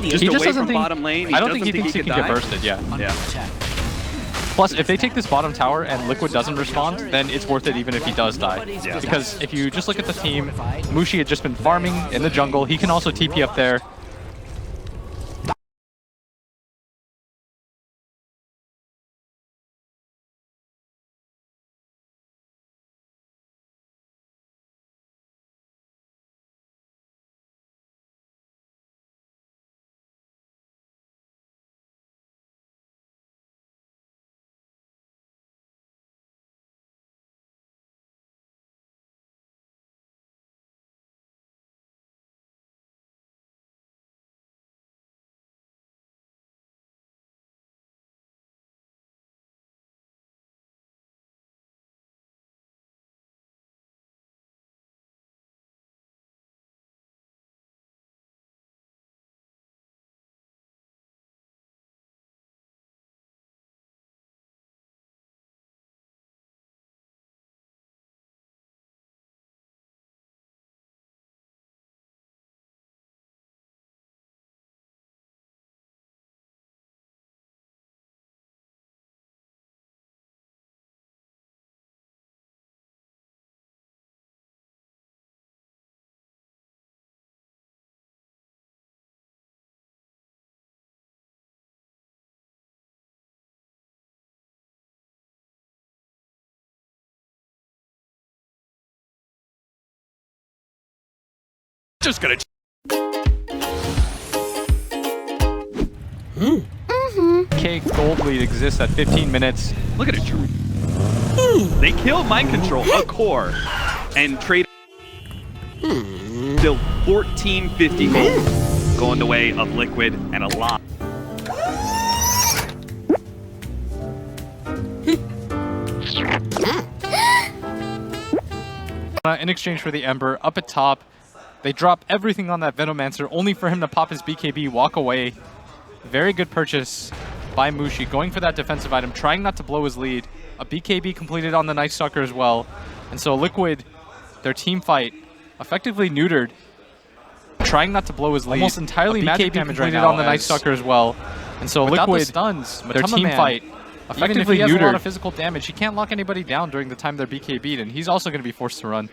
Just away from bottom lane. I don't think he thinks he can get bursted, yeah. Plus, if they take this bottom tower and Liquid doesn't respond, then it's worth it even if he does die. Yeah. Because if you just look at the team, Mushi had just been farming in the jungle. He can also TP up there. Just gonna. Cake gold lead exists at 15 minutes. Look at it. They killed mind control, a core, and trade. Still 1450 gold going the way of Liquid and a lot. In exchange for the Ember, up at top, they drop everything on that Venomancer, only for him to pop his BKB, walk away. Very good purchase by Mushi, going for that defensive item, trying not to blow his lead. A BKB completed on the Night Stalker as well. And so Liquid, their team fight, effectively neutered, trying not to blow his lead. Almost entirely magic damage right now on the Night Stalker as well. And so Liquid, the stuns, their team fight, effectively neutered. A lot of physical damage. He can't lock anybody down during the time they're BKB'd, and he's also going to be forced to run.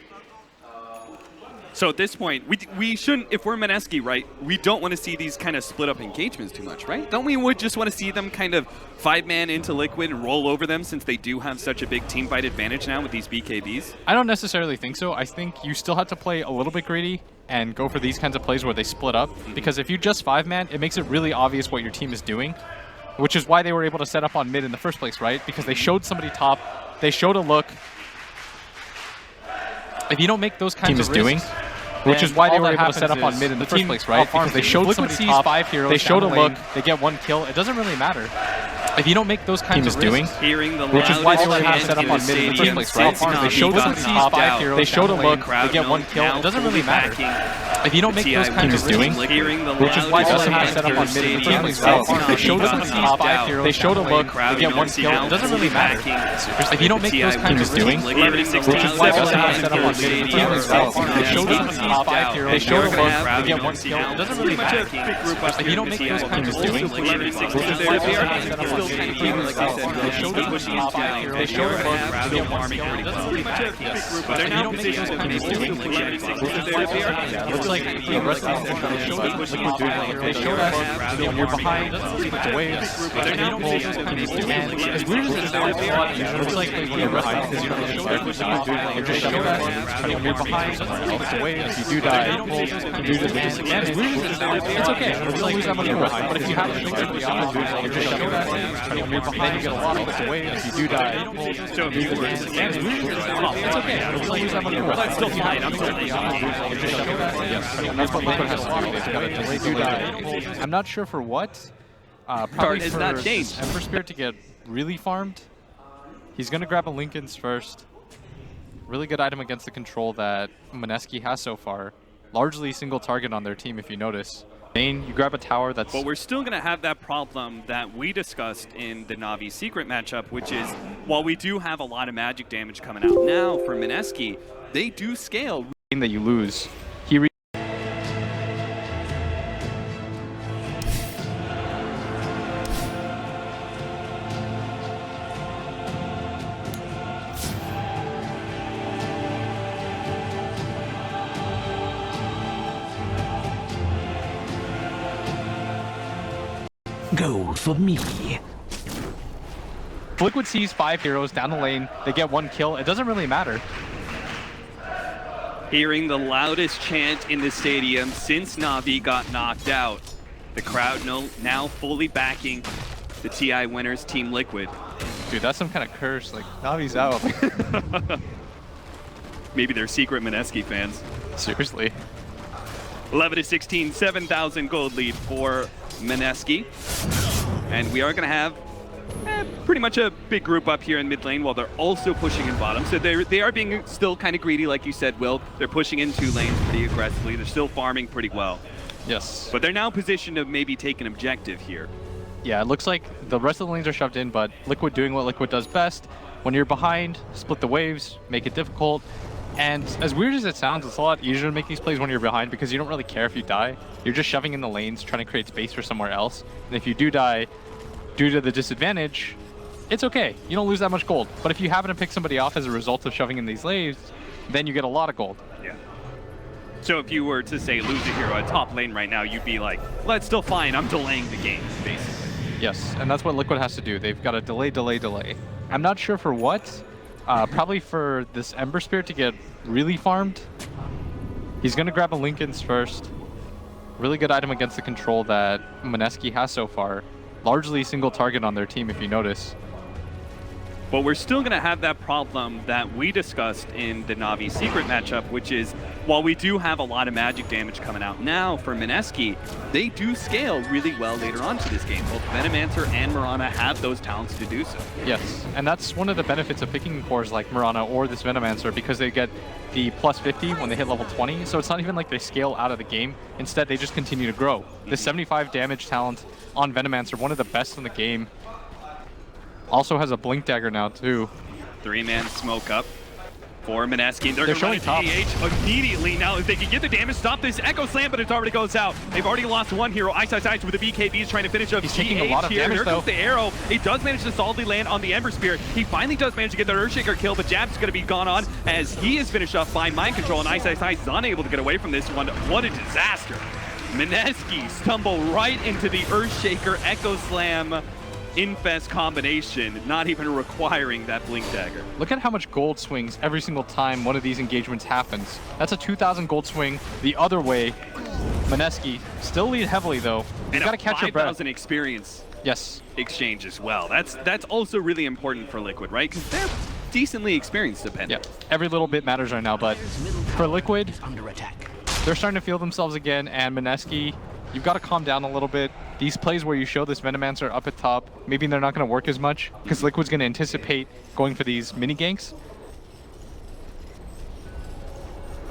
So at this point, we shouldn't, if we're Meneski, right, we don't want to see these kind of split up engagements too much, right? Don't we would just want to see them kind of 5-man into Liquid and roll over them since they do have such a big team fight advantage now with these BKBs? I don't necessarily think so. I think you still have to play a little bit greedy and go for these kinds of plays where they split up. Because if you just 5-man, it makes it really obvious what your team is doing, which is why they were able to set up on mid in the first place, right? Because they showed somebody top, they showed a look. If you don't make those kinds of risks, which is why they were able to set up on mid in the first place, right? Because they showed somebody top, 5 heroes, they showed a look, they get 1 kill. It doesn't really matter. If you don't make those kinds of risks, which is why they were able to set up on mid in the first place, right? Because they showed somebody top, 5 heroes, they showed a look, they get 1 kill. It doesn't really matter. If you don't make those kinds of risks, which is why they were able to set up on mid in the first place, right? Because they showed somebody top, 5 heroes, they showed a look, they get 1 kill. It doesn't really matter. If you don't make those kinds of risks, which is why they were able to set up on mid in the first place, right? Because they showed somebody top, 5 heroes, they showed a look, they get 1 kill. It doesn't really matter. If you don't make those kinds of risks, which is why they were able to set up on mid in the first place, they showed a look, they showed a look, they get 1 kill. It doesn't really matter. If you don't make those kinds of risks, it's like the rest of the Liquid doing, they showed us when you're behind, it's a wave. If you don't make those kinds of risks, as weird as it sounds, it's like you're behind because you don't really start with Liquid doing it. Just showed us when you're behind, it's a wave. If you do die, you can do this again. As weird as it sounds, it's okay. It's always that much behind. But if you have to think of the opposite, you're just showed us when you're behind, you get a lot of it's a wave. If you do die, so if you do this again, as weird as it sounds, it's okay. It's always that much behind. But still fine. I'm still the opposite. You're just showed us. Yes. That's what Liquid has a lot of. They've got a delay do die. I'm not sure for what. Probably for Ember Spirit to get really farmed. He's going to grab a Linken's first. Really good item against the control that Meneski has so far. Largely single target on their team, if you notice. Bane, you grab a tower that's... But we're still going to have that problem that we discussed in the Na'Vi secret matchup, which is, while we do have a lot of magic damage coming out now for Meneski, they do scale. That you lose. Go for me. Liquid sees 5 heroes down the lane. They get 1 kill. It doesn't really matter. Hearing the loudest chant in the stadium since Na'Vi got knocked out. The crowd now fully backing the TI winners, Team Liquid. Dude, that's some kind of curse. Like, Na'Vi's out. Maybe they're secret Mineski fans. Seriously. 11-16, 7,000 gold lead for Mineski. And we are going to have pretty much a big group up here in mid lane while they're also pushing in bottom. So they are being still kind of greedy, like you said, Will. They're pushing in 2 lanes pretty aggressively. They're still farming pretty well. Yes. But they're now positioned to maybe take an objective here. Yeah, it looks like the rest of the lanes are shoved in, but Liquid doing what Liquid does best. When you're behind, split the waves, make it difficult. And as weird as it sounds, it's a lot easier to make these plays when you're behind because you don't really care if you die. You're just shoving in the lanes, trying to create space for somewhere else. And if you do die due to the disadvantage, it's okay. You don't lose that much gold. But if you happen to pick somebody off as a result of shoving in these lanes, then you get a lot of gold. Yeah. So if you were to say lose a hero at top lane right now, you'd be like, well, it's still fine. I'm delaying the game, basically. Yes, and that's what Liquid has to do. They've got to delay. I'm not sure for what. Probably for this Ember Spirit to get really farmed. He's going to grab a Linken's first. Really good item against the control that Mineski has so far. Largely single target on their team, if you notice. But we're still going to have that problem that we discussed in the Na'Vi secret matchup, which is, while we do have a lot of magic damage coming out now for Mineski, they do scale really well later on to this game. Both Venomancer and Mirana have those talents to do so. Yes, and that's one of the benefits of picking cores like Mirana or this Venomancer, because they get the plus 50 when they hit level 20, so it's not even like they scale out of the game. Instead, they just continue to grow. The 75 damage talent on Venomancer, one of the best in the game. Also has a Blink Dagger now, too. 3-man smoke up for Mineski. They're showing top. Immediately now, if they can get the damage, stop this Echo Slam, but it already goes out. They've already lost 1 hero. Ice with the BKBs trying to finish up. He's taking a lot of damage, Here though. comes the arrow. He does manage to solidly land on the Ember Spirit. He finally does manage to get the Earthshaker kill, but Jab's going to be gone on as he is finished up by Mind Control, and Ice is unable to get away from this one. What a disaster. Mineski stumble right into the Earthshaker Echo Slam Infest combination, not even requiring that Blink Dagger. Look at how much gold swings every single time one of these engagements happens. That's a 2,000 gold swing the other way. Mineski still lead heavily, though. You've got to catch your breath. 5,000 experience exchange as well. That's also really important for Liquid, right? Because they're decently experienced, depending. Yeah, every little bit matters right now, but for Liquid, they're starting to feel themselves again, and Mineski, you've got to calm down a little bit. These plays where you show this Venomancer up at top, maybe they're not going to work as much because Liquid's going to anticipate going for these mini ganks.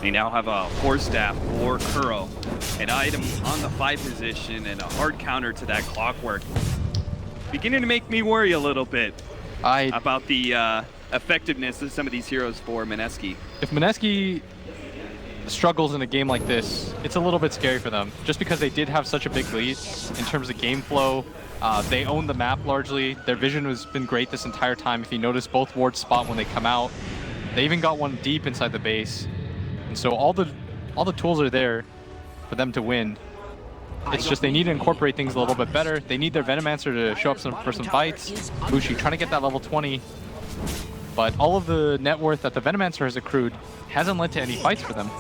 They now have a Force Staff for Kuro, an item on the 5 position, and a hard counter to that Clockwork. Beginning to make me worry a little bit about the effectiveness of some of these heroes for Mineski. If Mineski struggles in a game like this, it's a little bit scary for them, just because they did have such a big lead in terms of game flow. They own the map largely. Their vision has been great this entire time. If you notice, both wards spot when they come out. They even got one deep inside the base, and so all the tools are there for them to win. It's just they need to incorporate things a little bit better. They need their Venomancer to show up for some fights. Bushi trying to get that level 20, but all of the net worth that the Venomancer has accrued hasn't led to any fights for them.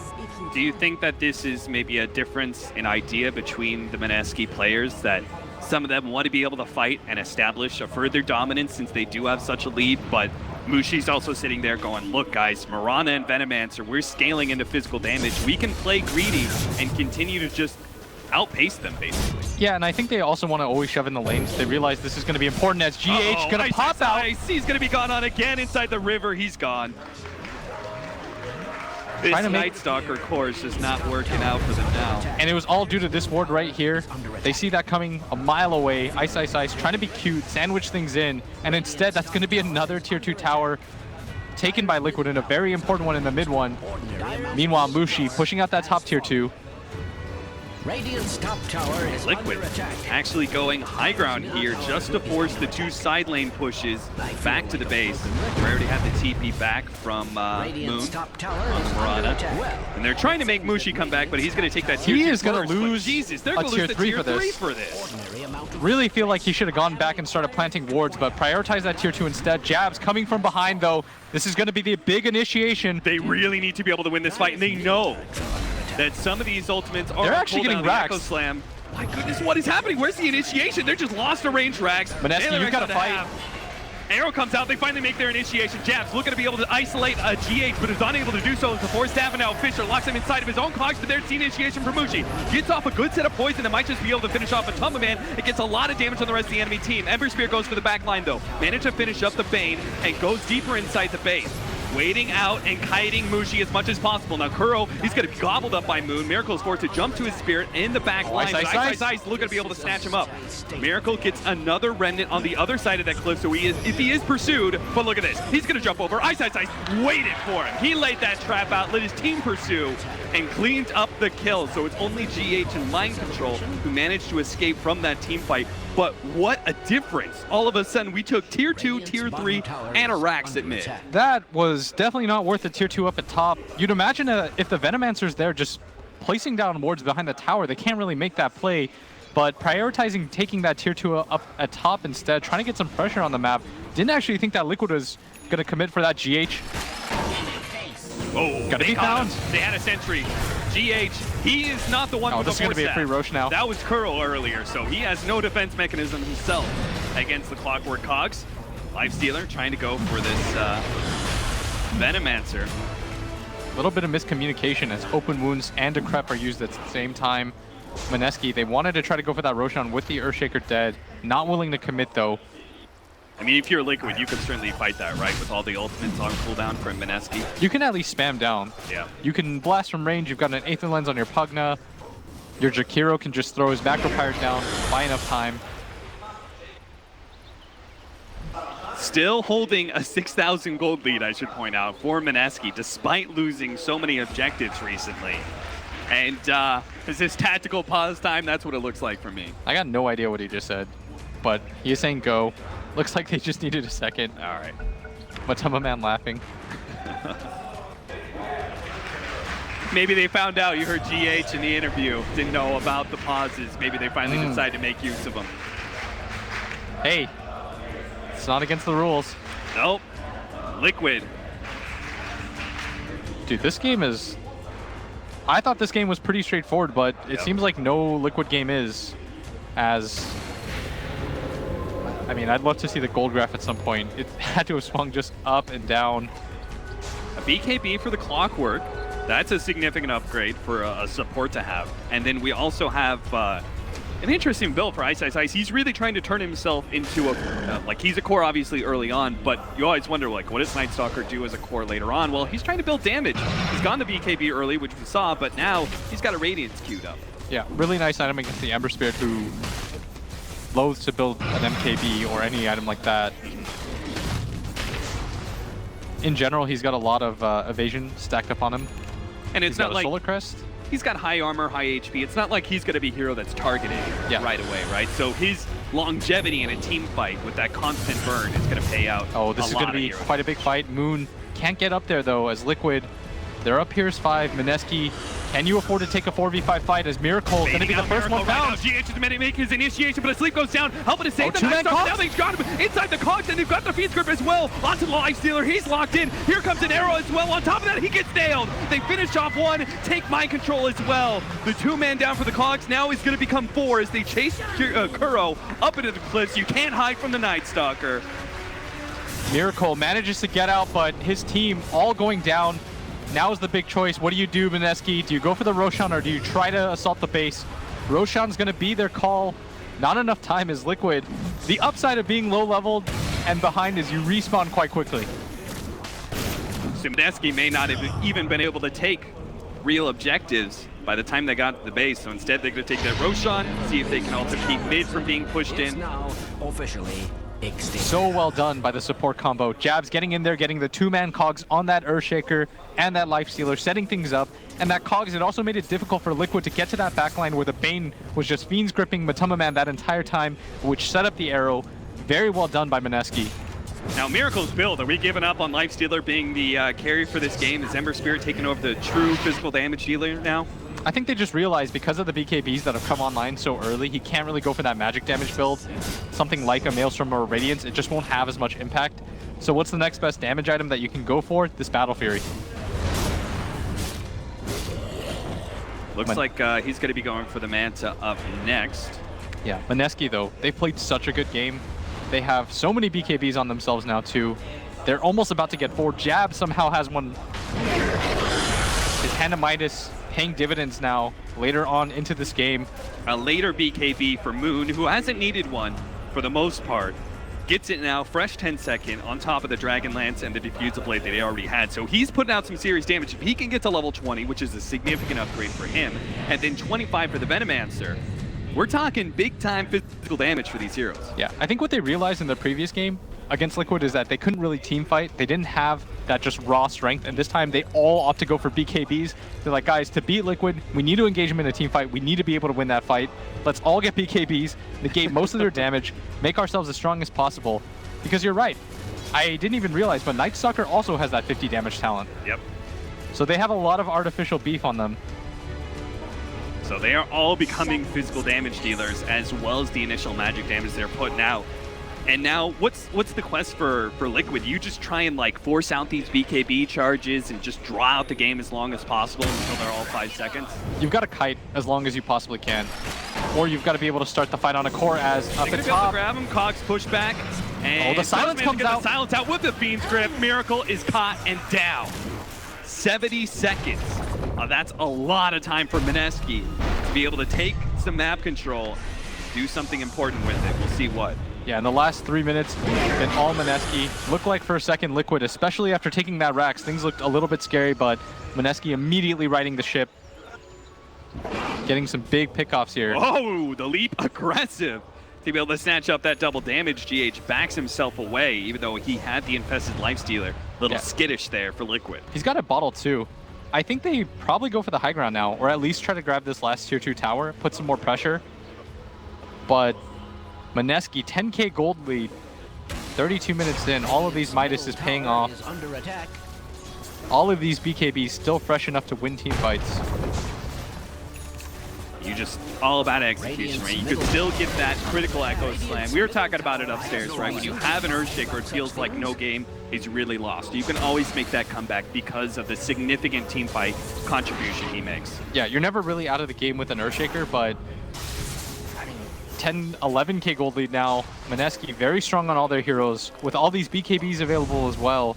Do you think that this is maybe a difference in idea between the Mineski players, that some of them want to be able to fight and establish a further dominance since they do have such a lead, but Mushi's also sitting there going, look guys, Mirana and Venomancer, we're scaling into physical damage. We can play greedy and continue to just outpace them, basically. Yeah, and I think they also want to always shove in the lanes. They realize this is going to be important as GH going to pop out. He's going to be gone on again inside the river. He's gone. This Night Stalker course is not working out for them now. And it was all due to this ward right here. They see that coming a mile away. Ice, trying to be cute, sandwich things in, and instead that's going to be another tier 2 tower taken by Liquid, and a very important one in the mid one. Meanwhile, Mushi pushing out that top tier 2. Radiant's top tower is Liquid under attack. actually going high ground here just to force the 2 side lane pushes back to the base. We already have the TP back from Moon on the Mirana. And they're trying to make Mushi come back, but he's going to take that tier 2 He is going to lose Jesus, they're going to lose the tier 3 for this. Really feel like he should have gone back and started planting wards, but prioritize that tier 2 instead. Jabs coming from behind, though. This is going to be the big initiation. They really need to be able to win this fight, and they know that some of these ultimates are actually getting Echo Slam. My goodness, what is happening? Where's the initiation? They're just lost to range racks. Maneski, you've got to fight. Arrow comes out, they finally make their initiation. Jabs looking to be able to isolate a GH, but is unable to do so as the force staff, and now Fisher locks him inside of his own cogs, but there's the initiation from Mushi. Gets off a good set of poison that might just be able to finish off a Tumba Man. It gets a lot of damage on the rest of the enemy team. Ember Spear goes for the back line though. Managed to finish up the Bane and goes deeper inside the base. Waiting out and kiting Mushi as much as possible. Now Kuro, he's going to be gobbled up by Moon. Miracle is forced to jump to his spirit in the back line. Ice looking to be able to snatch him up. Miracle gets another remnant on the other side of that cliff, so if he is pursued, but look at this. He's going to jump over. Ice waited for him. He laid that trap out, let his team pursue, and cleaned up the kill. So it's only GH and Mind Control who managed to escape from that team fight. But what a difference. All of a sudden, we took tier 2, tier 3, and a Rax at mid. That was definitely not worth the tier 2 up at top. You'd imagine if the Venomancer's there just placing down wards behind the tower, they can't really make that play. But prioritizing taking that tier 2 up at top instead, trying to get some pressure on the map. Didn't actually think that Liquid was going to commit for that GH. Oh, gotta be found. They had a sentry. GH, he is not the one with the force staff. This is going to be a free Roche now. That was Curl earlier, so he has no defense mechanism himself against the Clockwork Cogs. Lifestealer trying to go for this Venomancer. A little bit of miscommunication as open wounds and Decrep are used at the same time. Maneski, they wanted to try to go for that Roshan with the Earthshaker dead. Not willing to commit though. I mean, if you're Liquid, you can certainly fight that, right? With all the ultimates on cooldown from Maneski. You can at least spam down. Yeah. You can blast from range. You've got an Aether Lens on your Pugna. Your Jakiro can just throw his Macro Pirate down, buy enough time. Still holding a 6,000 gold lead, I should point out, for Maneski, despite losing so many objectives recently. And is this tactical pause time? That's what it looks like for me. I got no idea what he just said, but he is saying go. Looks like they just needed a second. All right. Matama Man laughing. Maybe they found out you heard GH in the interview, didn't know about the pauses. Maybe they finally decided to make use of them. Hey, it's not against the rules. Nope. Liquid. Dude, this game is... I thought this game was pretty straightforward, but it seems like no Liquid game is as... I mean, I'd love to see the gold graph at some point. It had to have swung just up and down. A BKB for the Clockwork. That's a significant upgrade for a support to have. And then we also have an interesting build for Ice. He's really trying to turn himself into a, like he's a core obviously early on, but you always wonder like, what does Night Stalker do as a core later on? Well, he's trying to build damage. He's gone the BKB early, which we saw, but now he's got a Radiance queued up. Yeah, really nice item against the Ember Spirit, who loathes to build an MKB or any item like that. In general, he's got a lot of evasion stacked up on him. And it's not like Solar Crest. He's got high armor, high HP. It's not like he's going to be a hero that's targeted right away, right? So his longevity in a team fight with that constant burn is going to pay out. Oh, this is going to be quite a big fight. Moon can't get up there though, as Liquid. They're up Here's 5. Maneski, can you afford to take a 4v5 fight as Miracle is going to be the first one found? GH is going to make his initiation, but a sleep goes down, helping to save the Night Stalker. Now they've got him inside the cogs, and they've got the feed grip as well. Onto the Lifestealer, he's locked in. Here comes an arrow as well. On top of that, he gets nailed. They finish off one, take Mind Control as well. The 2-man down for the cogs now is going to become 4 as they chase Kuro up into the cliffs. You can't hide from the Night Stalker. Miracle manages to get out, but his team all going down. Now is the big choice. What do you do, Maneski? Do you go for the Roshan or do you try to assault the base? Roshan's going to be their call. Not enough time is Liquid. The upside of being low-leveled and behind is you respawn quite quickly. So Maneski may not have even been able to take real objectives by the time they got to the base. So instead, they're going to take that Roshan, see if they can also keep mid from being pushed in. Now officially extinct. So well done by the support combo. Jabs getting in there, getting the 2-man cogs on that Earthshaker and that Lifestealer, setting things up, And that Cogs, it also made it difficult for Liquid to get to that backline where the Bane was just Fiends gripping Matama Man that entire time, which set up the arrow. Very well done by Mineski. Now, Miracle's build, are we giving up on Lifestealer being the carry for this game? Is Ember Spirit taking over the true physical damage dealer now? I think they just realized because of the BKBs that have come online so early, he can't really go for that magic damage build. Something like a Maelstrom or a Radiance, it just won't have as much impact. So what's the next best damage item that you can go for? This Battle Fury. Looks like he's going to be going for the Manta up next. Yeah, Mineski though, they played such a good game. They have so many BKBs on themselves now too. They're almost about to get 4. Jab somehow has one. His Hand of Midas paying dividends now later on into this game. A later BKB for Moon, who hasn't needed one for the most part. Gets it now, fresh 10-second on top of the Dragon Lance and the Diffuser Blade that he already had. So he's putting out some serious damage. If he can get to level 20, which is a significant upgrade for him, and then 25 for the Venomancer, we're talking big-time physical damage for these heroes. Yeah, I think what they realized in the previous game against Liquid is that they couldn't really team fight. They didn't have that just raw strength, and this time they all opt to go for BKBs. They're like, guys, to beat Liquid, we need to engage them in a team fight. We need to be able to win that fight. Let's all get BKBs, negate most of their damage, make ourselves as strong as possible. Because you're right, I didn't even realize, but Night Stalker also has that 50 damage talent. Yep. So they have a lot of artificial beef on them. So they are all becoming physical damage dealers as well as the initial magic damage they're putting out. And now, what's the quest for Liquid? You just try and like force out these BKB charges and just draw out the game as long as possible until they're all 5 seconds? You've got to kite as long as you possibly can. Or you've got to be able to start the fight on a core as up at top. Grab him, Cogs push back. And the silence comes out. The silence out with the Fiend's Grip. Miracle is caught and down. 70 seconds. That's a lot of time for Mineski to be able to take some map control, do something important with it. We'll see what. Yeah, in the last 3 minutes, been all Mineski. Looked like for a second Liquid, especially after taking that Rax, things looked a little bit scary, but Mineski immediately righting the ship. Getting some big pickoffs here. Oh, the leap aggressive. To be able to snatch up that double damage, GH backs himself away, even though he had the infested Lifestealer. Little skittish there for Liquid. He's got a bottle too. I think they probably go for the high ground now, or at least try to grab this last tier 2 tower, put some more pressure. But Mineski, 10k gold lead, 32 minutes in. All of these Midas is paying off. All of these BKBs still fresh enough to win team fights. You just all about execution, right? You could still get that critical echo slam. We were talking about it upstairs, right? When you have an Earthshaker, it feels like no game is really lost. You can always make that comeback because of the significant team fight contribution he makes. Yeah, you're never really out of the game with an Earthshaker, but 10, 11k gold lead now. Mineski very strong on all their heroes. With all these BKBs available as well,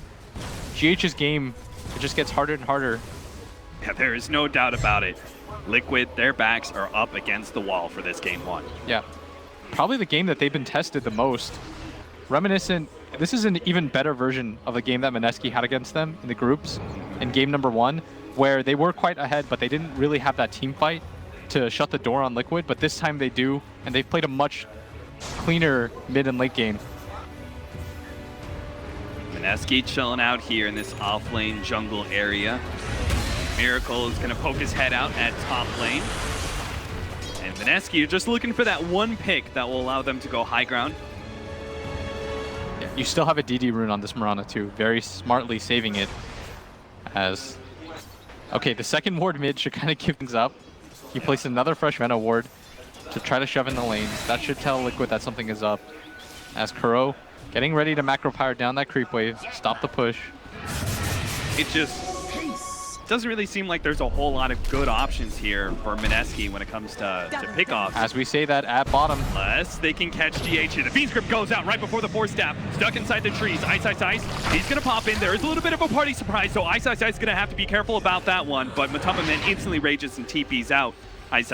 GH's game, it just gets harder and harder. Yeah, there is no doubt about it. Liquid, their backs are up against the wall for this game 1. Yeah, probably the game that they've been tested the most. Reminiscent, this is an even better version of the game that Mineski had against them in the groups in game number 1, where they were quite ahead, but they didn't really have that team fight to shut the door on Liquid, but this time they do, and they've played a much cleaner mid and late game. Mineski chilling out here in this off-lane jungle area. Miracle is going to poke his head out at top lane. And Mineski just looking for that one pick that will allow them to go high ground. Yeah, you still have a DD rune on this Mirana too, very smartly saving it as... Okay, the second ward mid should kind of give things up. He placed another fresh Venom ward to try to shove in the lane. That should tell Liquid that something is up. As Kuro getting ready to macro power down that creep wave, stop the push. It just doesn't really seem like there's a whole lot of good options here for Mineski when it comes to pickoffs. As we say that at bottom. Unless they can catch GH here. The Fiend's Grip goes out right before the Force Staff. Stuck inside the trees. Ice. He's going to pop in. There is a little bit of a party surprise, so Ice is going to have to be careful about that one. But Matama Man instantly rages and TPs out. Ice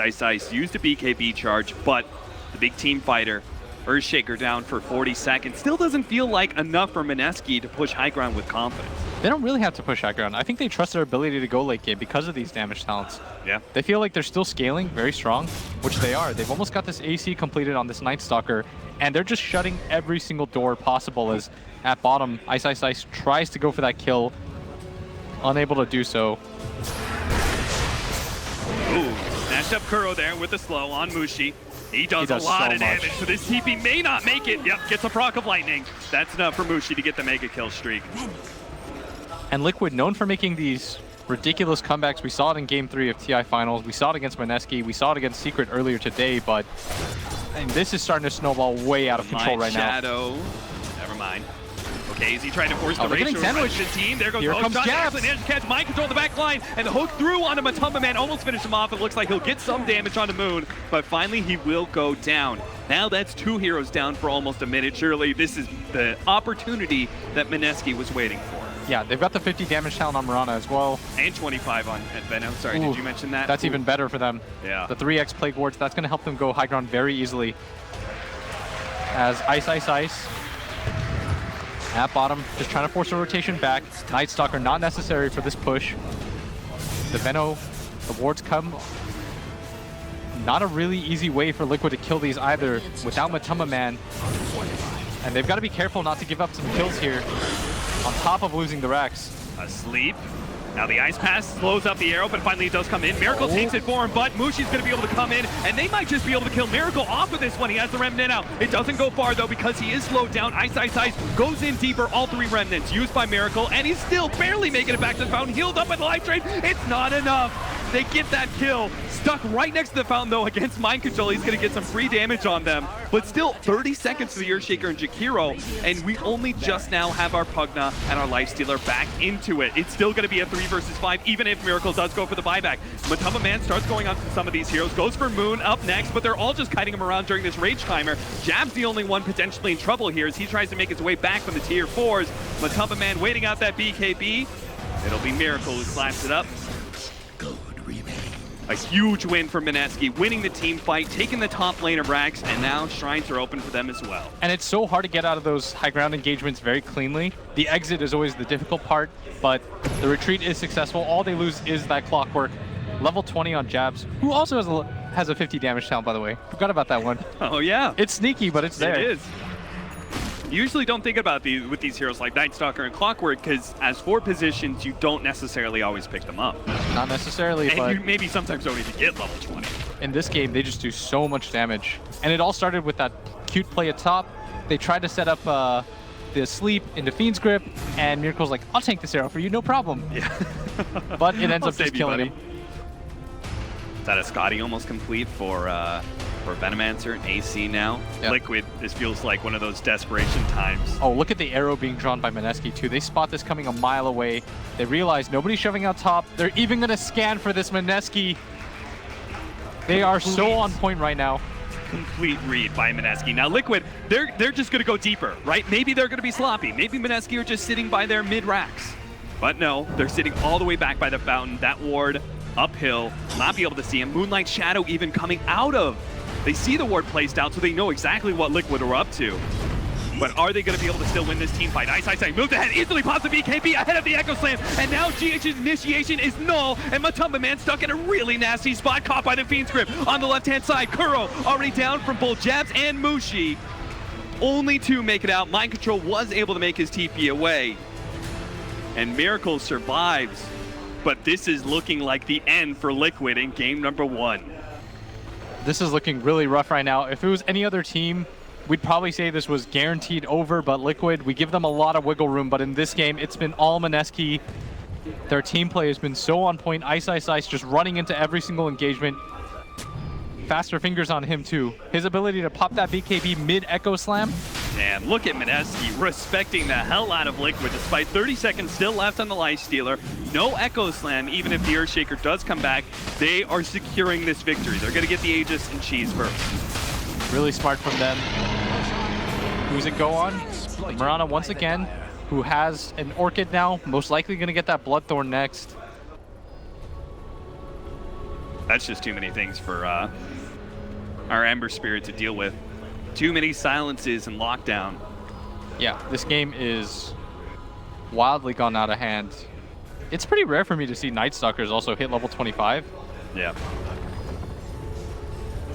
used a BKB charge, but the big team fighter, Earthshaker down for 40 seconds. Still doesn't feel like enough for Mineski to push high ground with confidence. They don't really have to push high ground. I think they trust their ability to go late game because of these damage talents. Yeah. They feel like they're still scaling very strong, which they are. They've almost got this AC completed on this Night Stalker, and they're just shutting every single door possible as at bottom, Ice tries to go for that kill. Unable to do so. Dashed up Kuro there with the slow on Mushi. He does a lot of damage, so this TP may not make it. Yep, gets a proc of lightning. That's enough for Mushi to get the mega kill streak. And Liquid, known for making these ridiculous comebacks. We saw it in Game 3 of TI Finals. We saw it against Mineski. We saw it against Secret earlier today, but this is starting to snowball way out of control right now. Shadow. Never mind. Okay, is he trying to force the race to the team? There goes Here the comes hook shot. Jabs. Excellent edge catch. Mind control the back line, and the hook through onto Matumba Man. Almost finished him off. It looks like he'll get some damage on the Moon, but finally he will go down. Now that's 2 heroes down for almost a minute. Surely this is the opportunity that Mineski was waiting for. Yeah, they've got the 50 damage talent on Mirana as well. And 25 on Venom. Sorry, did you mention that? That's even better for them. Yeah. The 3x Plague Wards, that's going to help them go high ground very easily. As Ice at bottom, just trying to force a rotation back. Night Stalker not necessary for this push. The Veno, the wards come. Not a really easy way for Liquid to kill these either without Matumba Man. And they've got to be careful not to give up some kills here on top of losing the Rex. Asleep. Now the Ice Pass slows up the arrow, but finally it does come in. Miracle takes it for him, but Mushi's going to be able to come in, and they might just be able to kill Miracle off of this one. He has the Remnant out. It doesn't go far, though, because he is slowed down. Ice goes in deeper. All 3 Remnants used by Miracle, and he's still barely making it back to the fountain. Healed up by the Life Drain. It's not enough. They get that kill. Stuck right next to the fountain, though, against Mind Control. He's going to get some free damage on them. But still, 30 seconds to the Earthshaker and Jakiro, and we only just now have our Pugna and our Lifestealer back into it. It's still going to be a 3 versus 5, even if Miracle does go for the buyback. Matumba Man starts going on to some of these heroes, goes for Moon up next, but they're all just kiting him around during this Rage Timer. Jab's the only one potentially in trouble here as he tries to make his way back from the tier 4s. Matumba Man waiting out that BKB. It'll be Miracle who slaps it up. A huge win for Mineski, winning the team fight, taking the top lane of Rax, and now shrines are open for them as well. And it's so hard to get out of those high ground engagements very cleanly. The exit is always the difficult part, but the retreat is successful. All they lose is that clockwork. Level 20 on Jabs, who also has a 50 damage talent, by the way. Forgot about that one. Oh, yeah. It's sneaky, but it's there. It is. You usually don't think about these with these heroes like Night Stalker and Clockwork, because as 4 positions, you don't necessarily always pick them up. Not necessarily, and but you maybe sometimes don't even get level 20. In this game, they just do so much damage. And it all started with that cute play at top. They tried to set up the sleep into Fiend's Grip, and Miracle's like, I'll take this arrow for you, no problem. Yeah. But it ends up just killing him. Is that a Scotty almost complete for Venomancer and AC now? Yep. Liquid, this feels like one of those desperation times. Oh, look at the arrow being drawn by Mineski too. They spot this coming a mile away. They realize nobody's shoving out top. They're even going to scan for this Mineski. They are so on point right now. Complete read by Mineski. Now Liquid, they're just going to go deeper, right? Maybe they're going to be sloppy. Maybe Mineski are just sitting by their mid-racks. But no, they're sitting all the way back by the fountain. That ward uphill, not be able to see him. Moonlight Shadow even coming out of. They see the ward placed out, so they know exactly what Liquid are up to. But are they going to be able to still win this team fight? Ice moved ahead, easily pops the BKB ahead of the Echo Slam, and now GH's initiation is null, and Matumba Man stuck in a really nasty spot, caught by the Fiend's Grip. On the left-hand side, Kuro already down from both Jabs and Mushi. Only 2 make it out. Mind Control was able to make his TP away. And Miracle survives. But this is looking like the end for Liquid in game number 1. This is looking really rough right now. If it was any other team, we'd probably say this was guaranteed over, but Liquid, we give them a lot of wiggle room, but in this game, it's been all Mineski. Their team play has been so on point. Ice just running into every single engagement. Faster fingers on him too. His ability to pop that BKB mid-Echo Slam. And look at Mineski respecting the hell out of Liquid despite 30 seconds still left on the Lifestealer. No Echo Slam, even if the Earthshaker does come back. They are securing this victory. They're going to get the Aegis and Cheese first. Really smart from them. Who's it go on? Mirana once again, who has an Orchid now. Most likely going to get that Bloodthorn next. That's just too many things for our Ember Spirit to deal with. Too many silences and lockdown. Yeah, this game is wildly gone out of hand. It's pretty rare for me to see Night Stalkers also hit level 25. Yeah.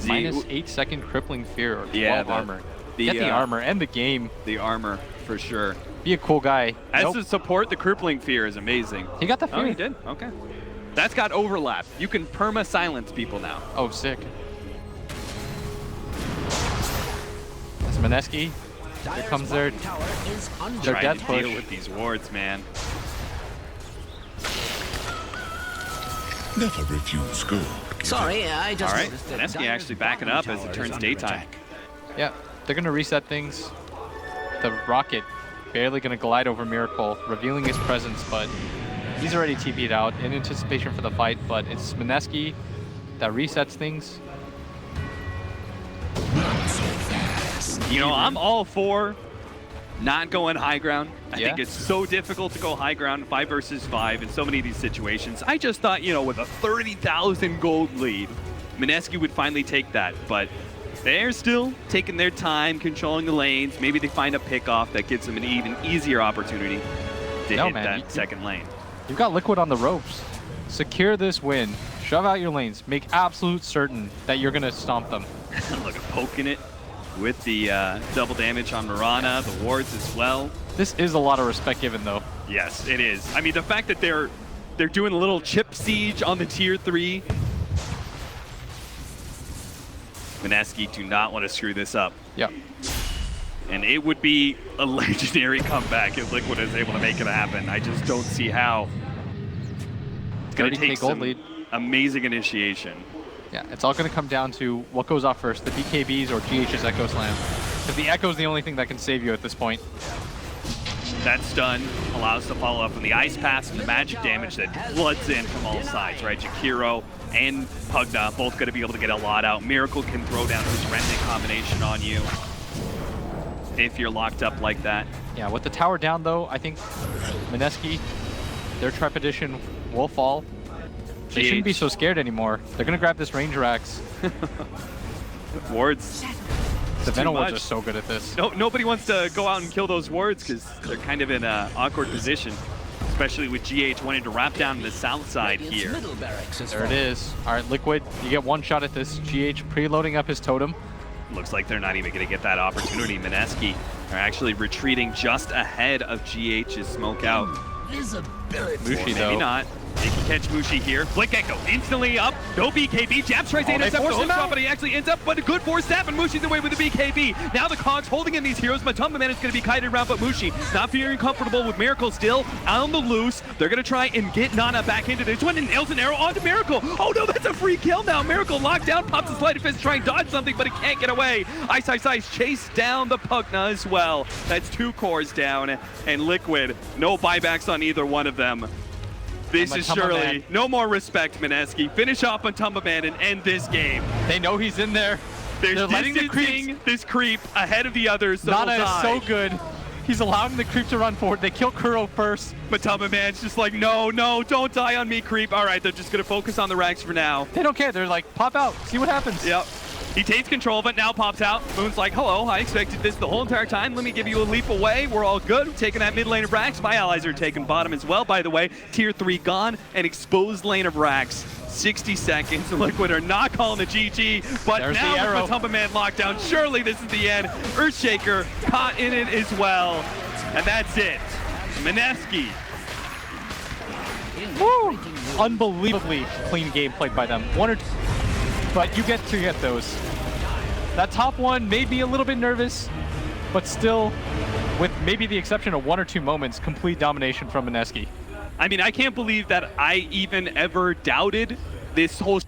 Minus 8-second crippling fear or 12 armor. Get the armor and the game. The armor, for sure. Be a cool guy. As a support, the crippling fear is amazing. He got the fear. Oh, he did? Okay. That's got overlap. You can perma-silence people now. Oh, sick. That's Mineski. Here comes their death push. Deal with these wards, man. Never refuse gold. Sorry, I just All right, noticed that Mineski actually backing up as it turns daytime. Yeah, they're going to reset things. The rocket barely going to glide over Miracle, revealing his presence, but he's already TP'd out in anticipation for the fight, but it's Mineski that resets things. You know, I'm all for not going high ground. I Yeah. think it's so difficult to go high ground 5 versus 5 in so many of these situations. I just thought, you know, with a 30,000 gold lead, Mineski would finally take that, but they're still taking their time, controlling the lanes. Maybe they find a pick-off that gives them an even easier opportunity to hit that second lane. You've got Liquid on the ropes. Secure this win. Shove out your lanes. Make absolute certain that you're going to stomp them. Look at poking it with the double damage on Mirana, the wards as well. This is a lot of respect given, though. Yes, it is. I mean, the fact that they're doing a little chip siege on the tier 3. Mineski do not want to screw this up. Yep. And it would be a legendary comeback if Liquid is able to make it happen. I just don't see how. It's going to take some amazing initiation. Yeah, it's all going to come down to what goes off first, the BKBs or GH's Echo Slam. Because the Echo is the only thing that can save you at this point. That stun allows to follow up on the Ice Pass and the magic damage that floods in from all sides, right? Jakiro and Pugna both going to be able to get a lot out. Miracle can throw down his Remnant combination on you if you're locked up like that. Yeah, with the tower down, though, I think Mineski, their trepidation will fall. They shouldn't be so scared anymore. They're going to grab this range Rax. Wards. The Venom wards are so good at this. No, nobody wants to go out and kill those wards because they're kind of in an awkward position, especially with GH wanting to wrap down the south side here. There it is. All right, Liquid, you get one shot at this. GH preloading up his totem. Looks like they're not even going to get that opportunity. Mineski are actually retreating just ahead of GH's smoke out. Mushi, though. Maybe not. They can catch Mushi here. Blink Echo instantly up. No BKB. Jab tries to intercept the hook shot, but he actually ends up with a good force snap, and Mushi's away with the BKB. Now the Cogs holding in these heroes. Matumba Man is going to be kited around, but Mushi not feeling comfortable with Miracle still on the loose. They're going to try and get Nana back into this one, and nails an arrow onto Miracle. Oh no, that's a free kill now. Miracle locked down, pops a sleight of fist, trying to dodge something, but it can't get away. Ice chase down the Pugna as well. That's 2 cores down, and Liquid, no buybacks on either one of them. This is surely no more respect, Mineski. Finish off Matumba Man and end this game. They know he's in there. They're letting this creep ahead of the others. So Nana is so good. He's allowing the creep to run forward. They kill Kuro first. Matumba Man's just like, no, don't die on me, creep. All right, they're just going to focus on the Rags for now. They don't care. They're like, pop out. See what happens. Yep. He takes control of it, now pops out. Moon's like, hello, I expected this the whole entire time. Let me give you a leap away. We're all good. We're taking that mid lane of Rax. My allies are taking bottom as well, by the way. Tier 3 gone, an exposed lane of Rax. 60 seconds. Liquid are not calling the GG, but there's now with Matumba Man locked down, surely this is the end. Earthshaker caught in it as well. And that's it. Mineski. Woo! Unbelievably clean game played by them. 1 or 2. But you get to get those. That top one may be a little bit nervous, but still, with maybe the exception of 1 or 2 moments, complete domination from Mineski. I mean, I can't believe that I even ever doubted this whole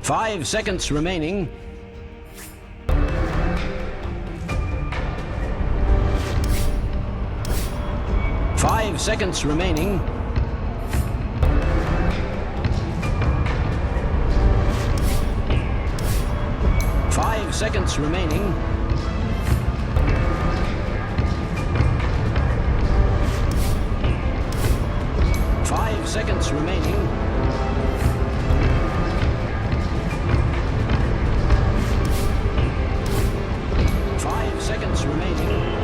5 seconds remaining. Five seconds remaining. Five seconds remaining. Five seconds remaining. Five seconds remaining.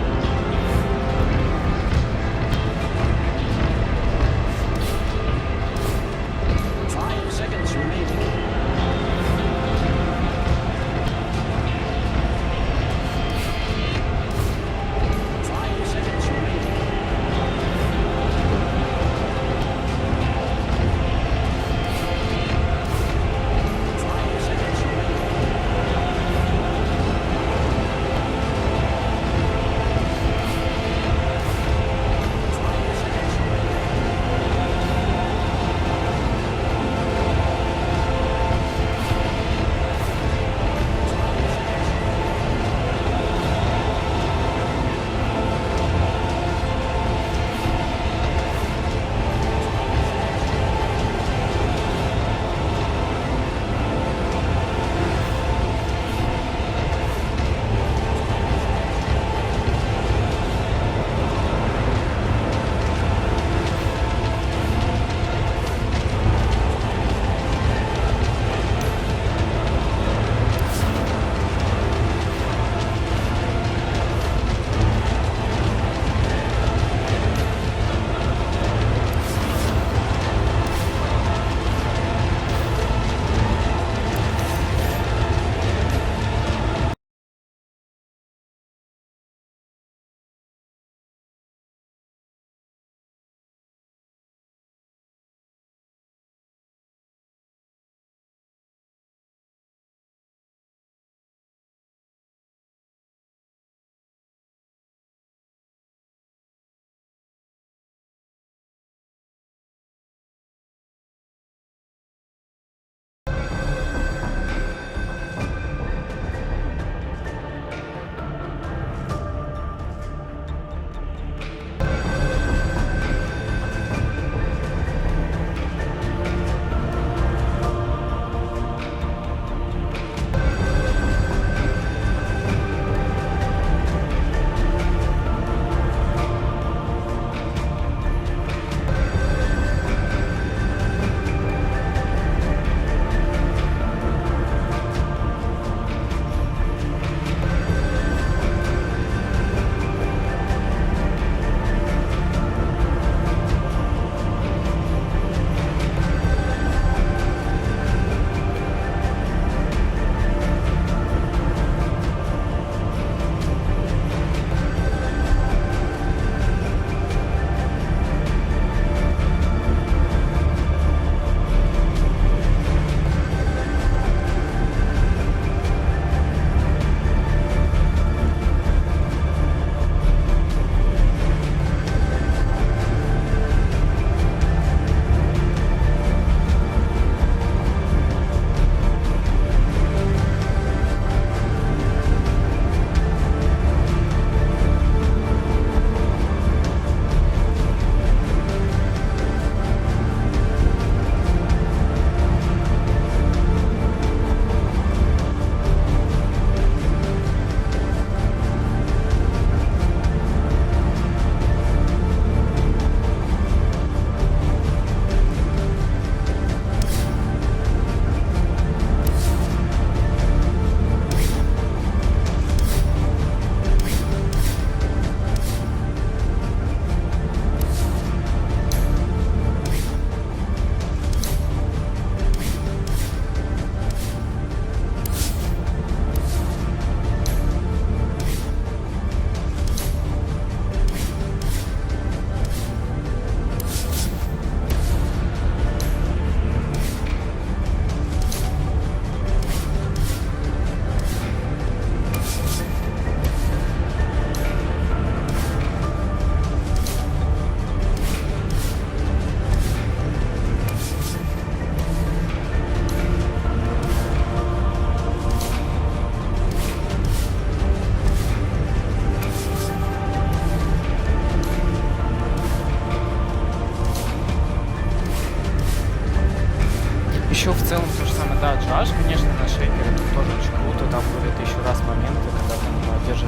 Еще в целом то же самое, да, Джаш, конечно, на шейкере, это тоже очень круто, там будет еще раз моменты, когда там держит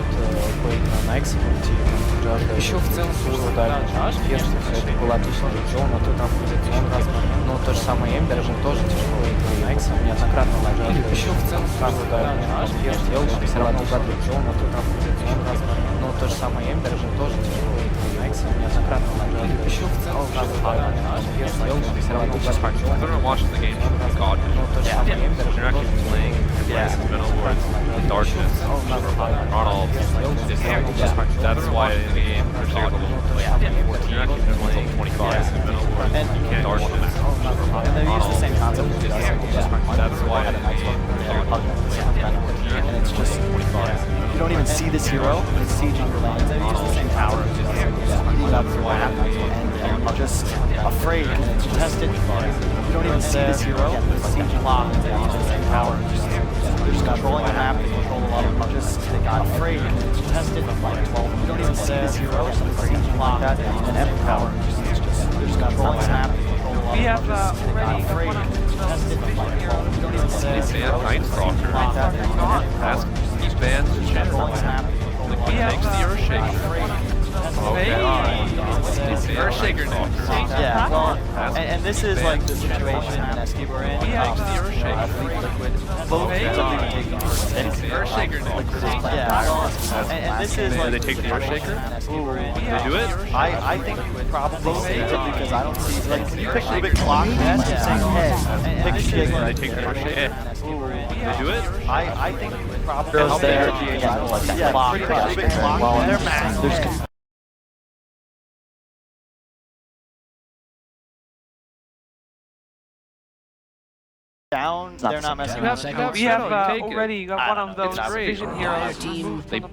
бейт на Найксе, Джаш, да, еще в целом то же самое, да, Джаш, конечно, это была отличная регион, но то там будет еще раз момент, но то же самое Эмбер же тоже тяжело на Найксе, неоднократно на Джаш, еще в целом то же самое, да, Джаш, сделал, что все равно угад регион, но то там будет еще раз момент, но то же самое Эмбер же тоже тяжело на Найксе, неоднократно на Джаш, еще в целом то же самое, да, Джаш, сделал, что все равно угад регион, Everyone watches the game. God, when you're not keeping playing, it's been over darkness, not all. That's why in the game, there's level 14, you're not keeping playing 25, it's been over, you can't darkness. and they use the same concept. That's why in the game, and it's just you don't even see this hero. It's sieging your lanes. They use the same tower, eating up the map, and you're just afraid and it's tested. You don't even see this hero. It's sieging lock. They use the same tower. They're just controlling the map. They control a lot of them. Just afraid and it's tested. You don't even see this hero. It's sieging lock and empty power. They're just controlling the map. We have already afraid and it's tested. You don't even see this hero. Ask each band to chant takes the Earthshaker. Earthshaker next. Yeah, well, and this is like the situation Meneski we're in. I believe Liquid, both teams are even taking first pick. Earthshaker next. Yeah, and this is like they take the Earthshaker? They do it? I think you would probably save it because I don't see, like, when you pick Rubik Clock, that's just saying, hey, pick Shaker. They take the Earthshaker. They do it? I think you would probably help there. Yeah, pretty much Rubik Clock, they're massive. Down, they're not messing around. We have already got one of those vision heroes removed from the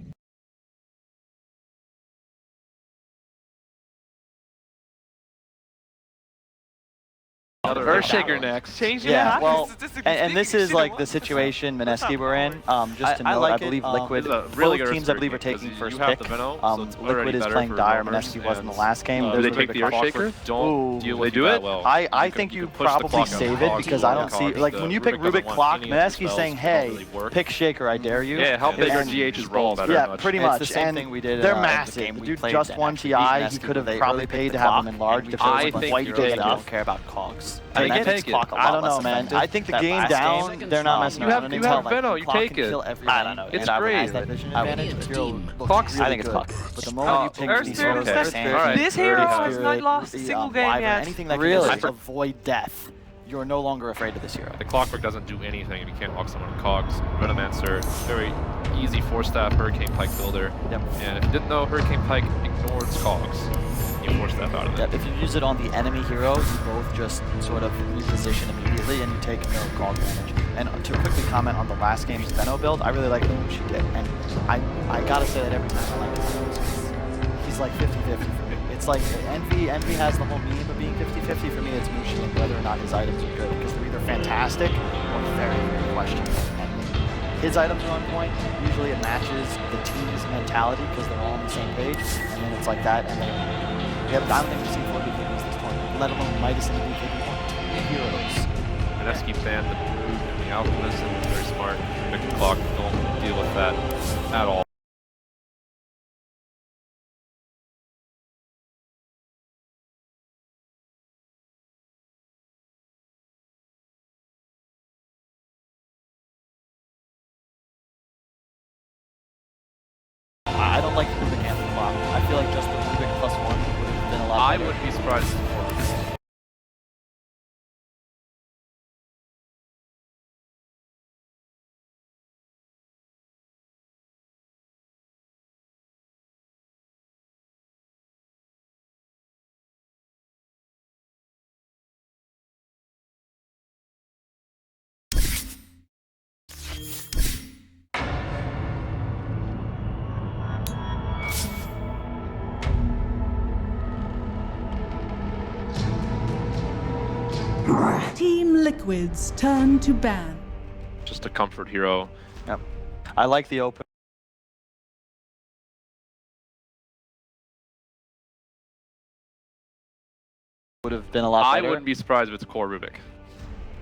Earthshaker next. Yeah, well, and this is like the situation Meneski we're in. Just to note, I believe Liquid, both teams I believe are taking first pick. Liquid is playing Dire, Meneski was in the last game. Do they take the Earthshaker? Don't deal with that well. I think you probably save it because I don't see, like, when you pick Rubik Clock, Meneski's saying, hey, pick Shaker, I dare you. Yeah, how big are GH's roll? Yeah, pretty much. And they're massive. The dude just won TI. He could have probably paid to have them enlarged if it was quite big enough. Don't care about cogs. I don't know, man. I think the game down, they're not messing around. You have Veno, you take it. I don't know. It's great. Clock's, I think it's Clock. But the moment you pick these heroes, This hero has not lost a single game yet. Anything that can just avoid death, you're no longer afraid of this hero. The Clockwork doesn't do anything if you can't walk someone in cogs. Venomancer, very easy 4-staff Hurricane Pike builder. Yep. And if you didn't know, Hurricane Pike ignores cogs. You 4-staff out of it. If you use it on the enemy hero, you both just sort of reposition immediately and you take no cog damage. And to quickly comment on the last game's Veno build, I really like the move she did. And I gotta say that every time I like Veno, he's like 50-50 for me. It's like Envy has the whole meme of being 50-50. For me, it's Mushi and whether or not his items are good, because they're either fantastic or very, very questionable. And his items are on point. Usually it matches the team's mentality because they're all on the same page. And then it's like that. And then we have Diamond and C4 BKBs this tournament, let alone Midas and the BKB heroes. Meneski banned the Brood and the Alchemist, and very smart. Pick the Clock, don't deal with that at all. I don't like the Rubik and the Clock. I feel like just the Rubik +1 would have been a lot I better. wouldn't be surprised if Team Liquid's turn to ban. just a comfort hero. Yep. I like the open. Would have been a lot better. I wouldn't be surprised if it's core Rubik.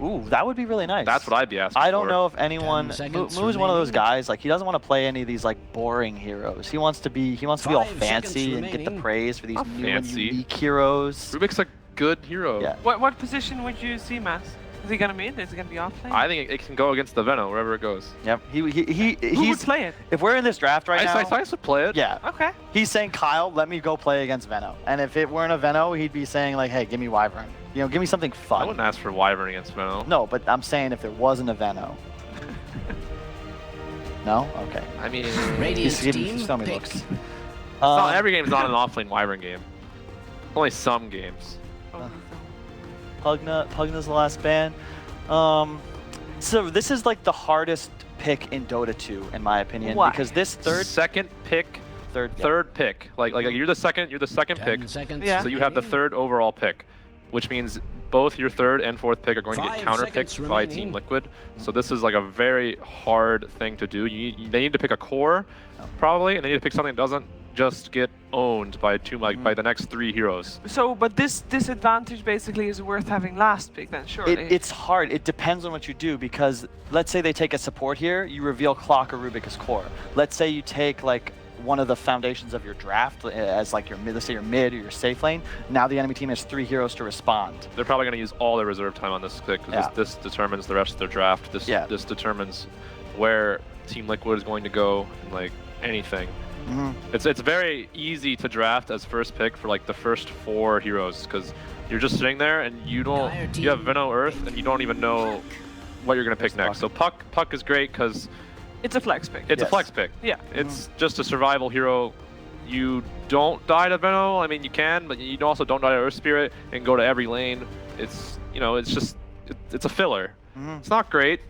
Ooh, that would be really nice. That's what I'd be asking I don't for. know if anyone. Moo's one of those guys. Like he doesn't want to play any of these like boring heroes. He wants to be all fancy and get the praise for these new and unique heroes. Rubik's a good hero. Yeah. What position would you see, Mass? Is he gonna mid? Is he gonna be off lane? I think it can go against the Veno wherever it goes. Yep. Who would play it? If we're in this draft right now, I would play it. Yeah. Okay. He's saying, Kyle, let me go play against Veno. And if it weren't a Veno, he'd be saying like, hey, give me Wyvern. You know, give me something fun. I wouldn't ask for Wyvern against Veno. No, but I'm saying if there wasn't a Veno. No? Okay. I mean, He's giving so many looks. every game is not an offlane Wyvern game. Only some games. Pugna's the last ban. So this is like the hardest pick in Dota 2, in my opinion, Why? because this Second pick. Third pick. Like you're the second pick. Yeah. So you have the third overall pick, which means both your third and fourth pick are going to get counterpicked by Team Liquid. So this is like a very hard thing to do. They need to pick a core, probably, and they need to pick something that doesn't just get owned by by the next 3 heroes. So, but this disadvantage basically is worth having last pick then, surely. It's hard. It depends on what you do, because let's say they take a support here, you reveal Clock or Rubik as core. Let's say you take like one of the foundations of your draft as like your mid, let's say your mid or your safe lane. Now the enemy team has 3 heroes to respond. They're probably going to use all their reserve time on this pick, because this determines the rest of their draft. This determines where Team Liquid is going to go, and like anything. It's very easy to draft as first pick for like the first 4 heroes, because you're just sitting there and you have Veno Earth and you don't even know what you're going to pick next. So Puck is great because it's a flex pick. It's a flex pick. Yeah. It's just a survival hero. You don't die to Veno. I mean, you can, but you also don't die to Earth Spirit and go to every lane. It's it's a filler. It's not great.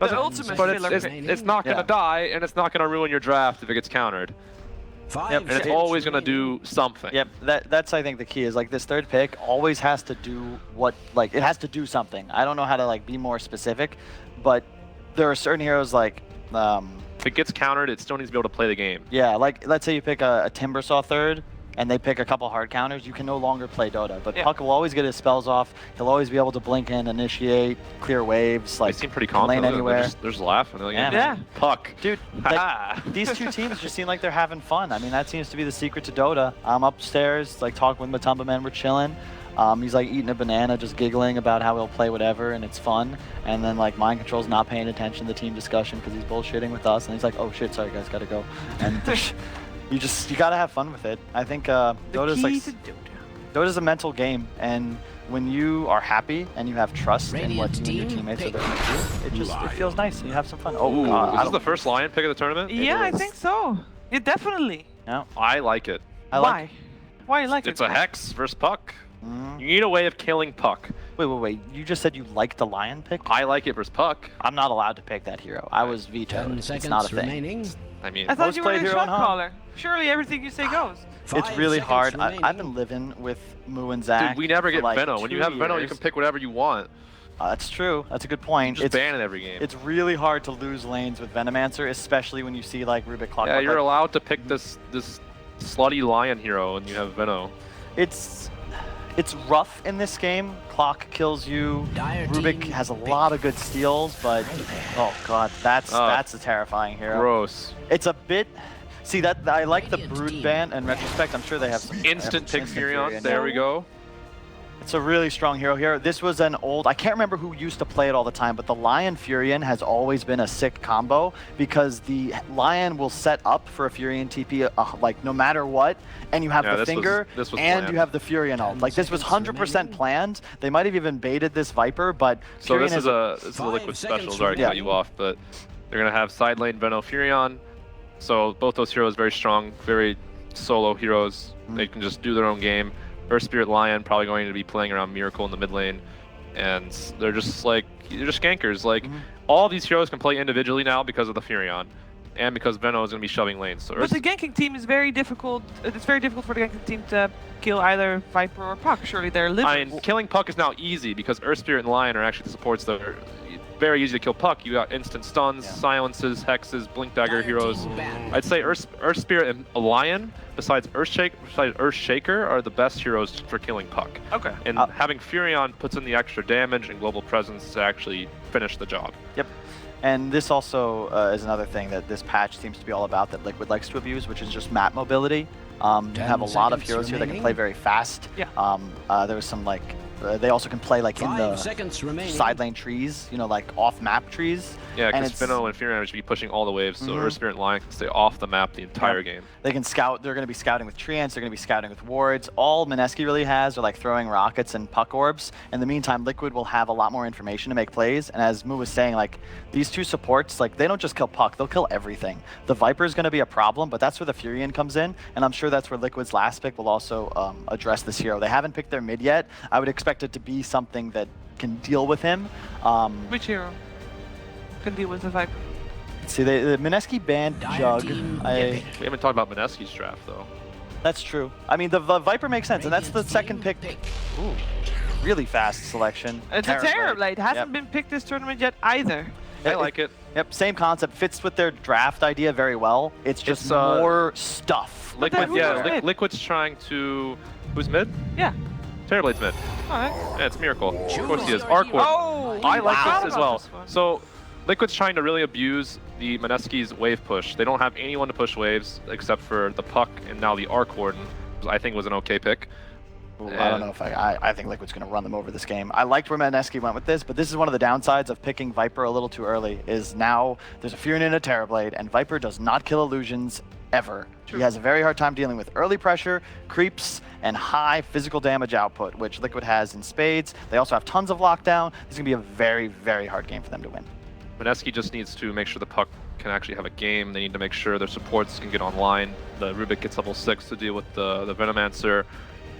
The ultimate filler pick. It's not going to die, and it's not going to ruin your draft if it gets countered. And it's always going to do something. Yep, that's I think the key is like this third pick always has to do it has to do something. I don't know how to like be more specific, but there are certain heroes like if it gets countered, it still needs to be able to play the game. Yeah, like let's say you pick a Timbersaw third and they pick a couple hard counters, you can no longer play Dota. But Puck will always get his spells off. He'll always be able to blink in, initiate, clear waves, like they seem pretty confident. lane anywhere. They're just laughing. They're like, yeah. Puck. Dude, like, these 2 teams just seem like they're having fun. I mean, that seems to be the secret to Dota. I'm upstairs, like talking with Matumba Man, we're chilling. He's like eating a banana, just giggling about how he'll play whatever, and it's fun. And then like Mind Control's not paying attention to the team discussion because he's bullshitting with us, and he's like, oh shit, sorry guys, gotta go. And you gotta have fun with it. I think Dota's a mental game, and when you are happy and you have trust in what you and your teammates are going to do, it feels nice and you have some fun. Oh, God, is this the first Lion pick of the tournament? Yeah, I think so. Yeah, definitely. Yeah. I like it. Why? Why you like it? It's a Hex versus Puck. You need a way of killing Puck. Wait. You just said you liked the Lion pick? I like it versus Puck. I'm not allowed to pick that hero. I was vetoed. It's not a thing. I mean, I thought you were a shot caller. Surely everything you say goes. It's really hard. I've been living with Moo and Zach. Dude, we never get like Veno. When you have Veno, you can pick whatever you want. That's true. That's a good point. You just ban it every game. It's really hard to lose lanes with Venomancer, especially when you see like Rubik Clock. Yeah, you're allowed to pick this slutty Lion hero, and you have Veno. It's rough in this game. Clock kills you. Rubik has a lot of good steals, but oh god, that's a terrifying hero. Gross. It's a bit. See that I like the Brood ban. In retrospect, I'm sure they have some instant pick Furion. There we go. It's a really strong hero here. This was an old, I can't remember who used to play it all the time, but the Lion Furion has always been a sick combo because the Lion will set up for a Furion TP like no matter what, and you have the finger this was and planned. you have the Furion ult. Like this was 100% planned. They might have even baited this Viper, but so Furion this is a Liquid special. Sorry to cut you off, but they're gonna have side lane Veno Furion. So both those heroes very strong, very solo heroes. They can just do their own game. Earth Spirit Lion probably going to be playing around Miracle in the mid lane, and they're just gankers. Like all these heroes can play individually now because of the Furion, and because Veno is going to be shoving lanes. So but the ganking team is very difficult. It's very difficult for the ganking team to kill either Viper or Puck. Surely they're living. I mean, killing Puck is now easy because Earth Spirit and Lion are actually the supports that are very easy to kill Puck. You got instant stuns, silences, hexes, blink dagger heroes. I'd say Earth Spirit and Lion, besides Earthshaker, are the best heroes for killing Puck. Okay. And having Furion puts in the extra damage and global presence to actually finish the job. Yep. And this also is another thing that this patch seems to be all about that Liquid likes to abuse, which is just map mobility. You have a lot of heroes here that can play very fast. Yeah. There was some like they also can play like in 5 the seconds remaining. side lane trees, you know, like off map trees. Yeah, And because it's- Finno and Furion should be pushing all the waves, so Earth Spirit and Lion can stay off the map the entire game. They can scout. They're going to be scouting with treants. They're going to be scouting with wards. All Mineski really has are like throwing rockets and puck orbs. In the meantime, Liquid will have a lot more information to make plays. And as Mu was saying, like these two supports, like they don't just kill Puck, they'll kill everything. The Viper is going to be a problem, but that's where the Furion comes in. And I'm sure that's where Liquid's last pick will also address this hero. They haven't picked their mid yet. I would expect it to be something that can deal with him. Which hero can deal with the Viper? See, the Mineski banned Jug. We haven't talked about Mineski's draft, though. That's true. I mean, the Viper makes sense, and that's the second pick. Ooh, really fast selection. It's a Terrorblade. It hasn't been picked this tournament yet either. I like it. Yep, same concept. Fits with their draft idea very well. It's just more stuff. Liquid, who's mid? Liquid's trying to... Who's mid? Yeah. Terrorblade's mid. Alright. Yeah, it's Miracle. Of course he is. Arc Warden. Oh! I like wow. this as well. So, Liquid's trying to really abuse the Mineski's wave push. They don't have anyone to push waves except for the Puck and now the Arc Warden, which I think was an okay pick. Ooh, I don't know if I think Liquid's going to run them over this game. I liked where Mineski went with this, but this is one of the downsides of picking Viper a little too early, is now there's a Furion and a Terrorblade, and Viper does not kill illusions ever. True. He has a very hard time dealing with early pressure, creeps, and high physical damage output, which Liquid has in spades. They also have tons of lockdown. This is going to be a very, very hard game for them to win. Mineski just needs to make sure the Puck can actually have a game. They need to make sure their supports can get online. The Rubik gets level 6 to deal with the Venomancer.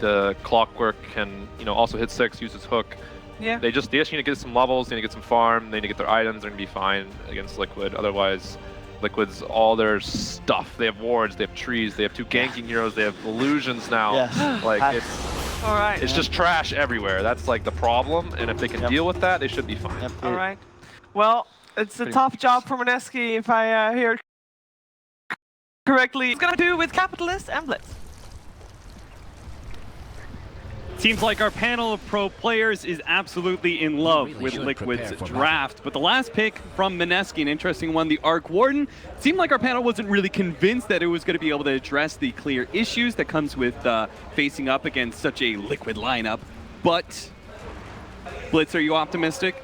The Clockwork can, also hit 6, use his hook. Yeah. They just need to get some levels, they need to get some farm, they need to get their items, they're going to be fine against Liquid. Otherwise, Liquid's all their stuff. They have wards, they have trees, they have 2 ganking heroes, they have illusions now. Yes. Like, it's just trash everywhere. That's like the problem, and if they can deal with that, they should be fine. Yep. Alright. Well, it's a tough job for Mineski if I hear correctly. It's gonna do with Capitalist and Blitz. Seems like our panel of pro players is absolutely in love with Liquid's draft. But the last pick from Mineski, an interesting one, the Arc Warden, seemed like our panel wasn't really convinced that it was going to be able to address the clear issues that comes with facing up against such a Liquid lineup. But, Blitz, are you optimistic?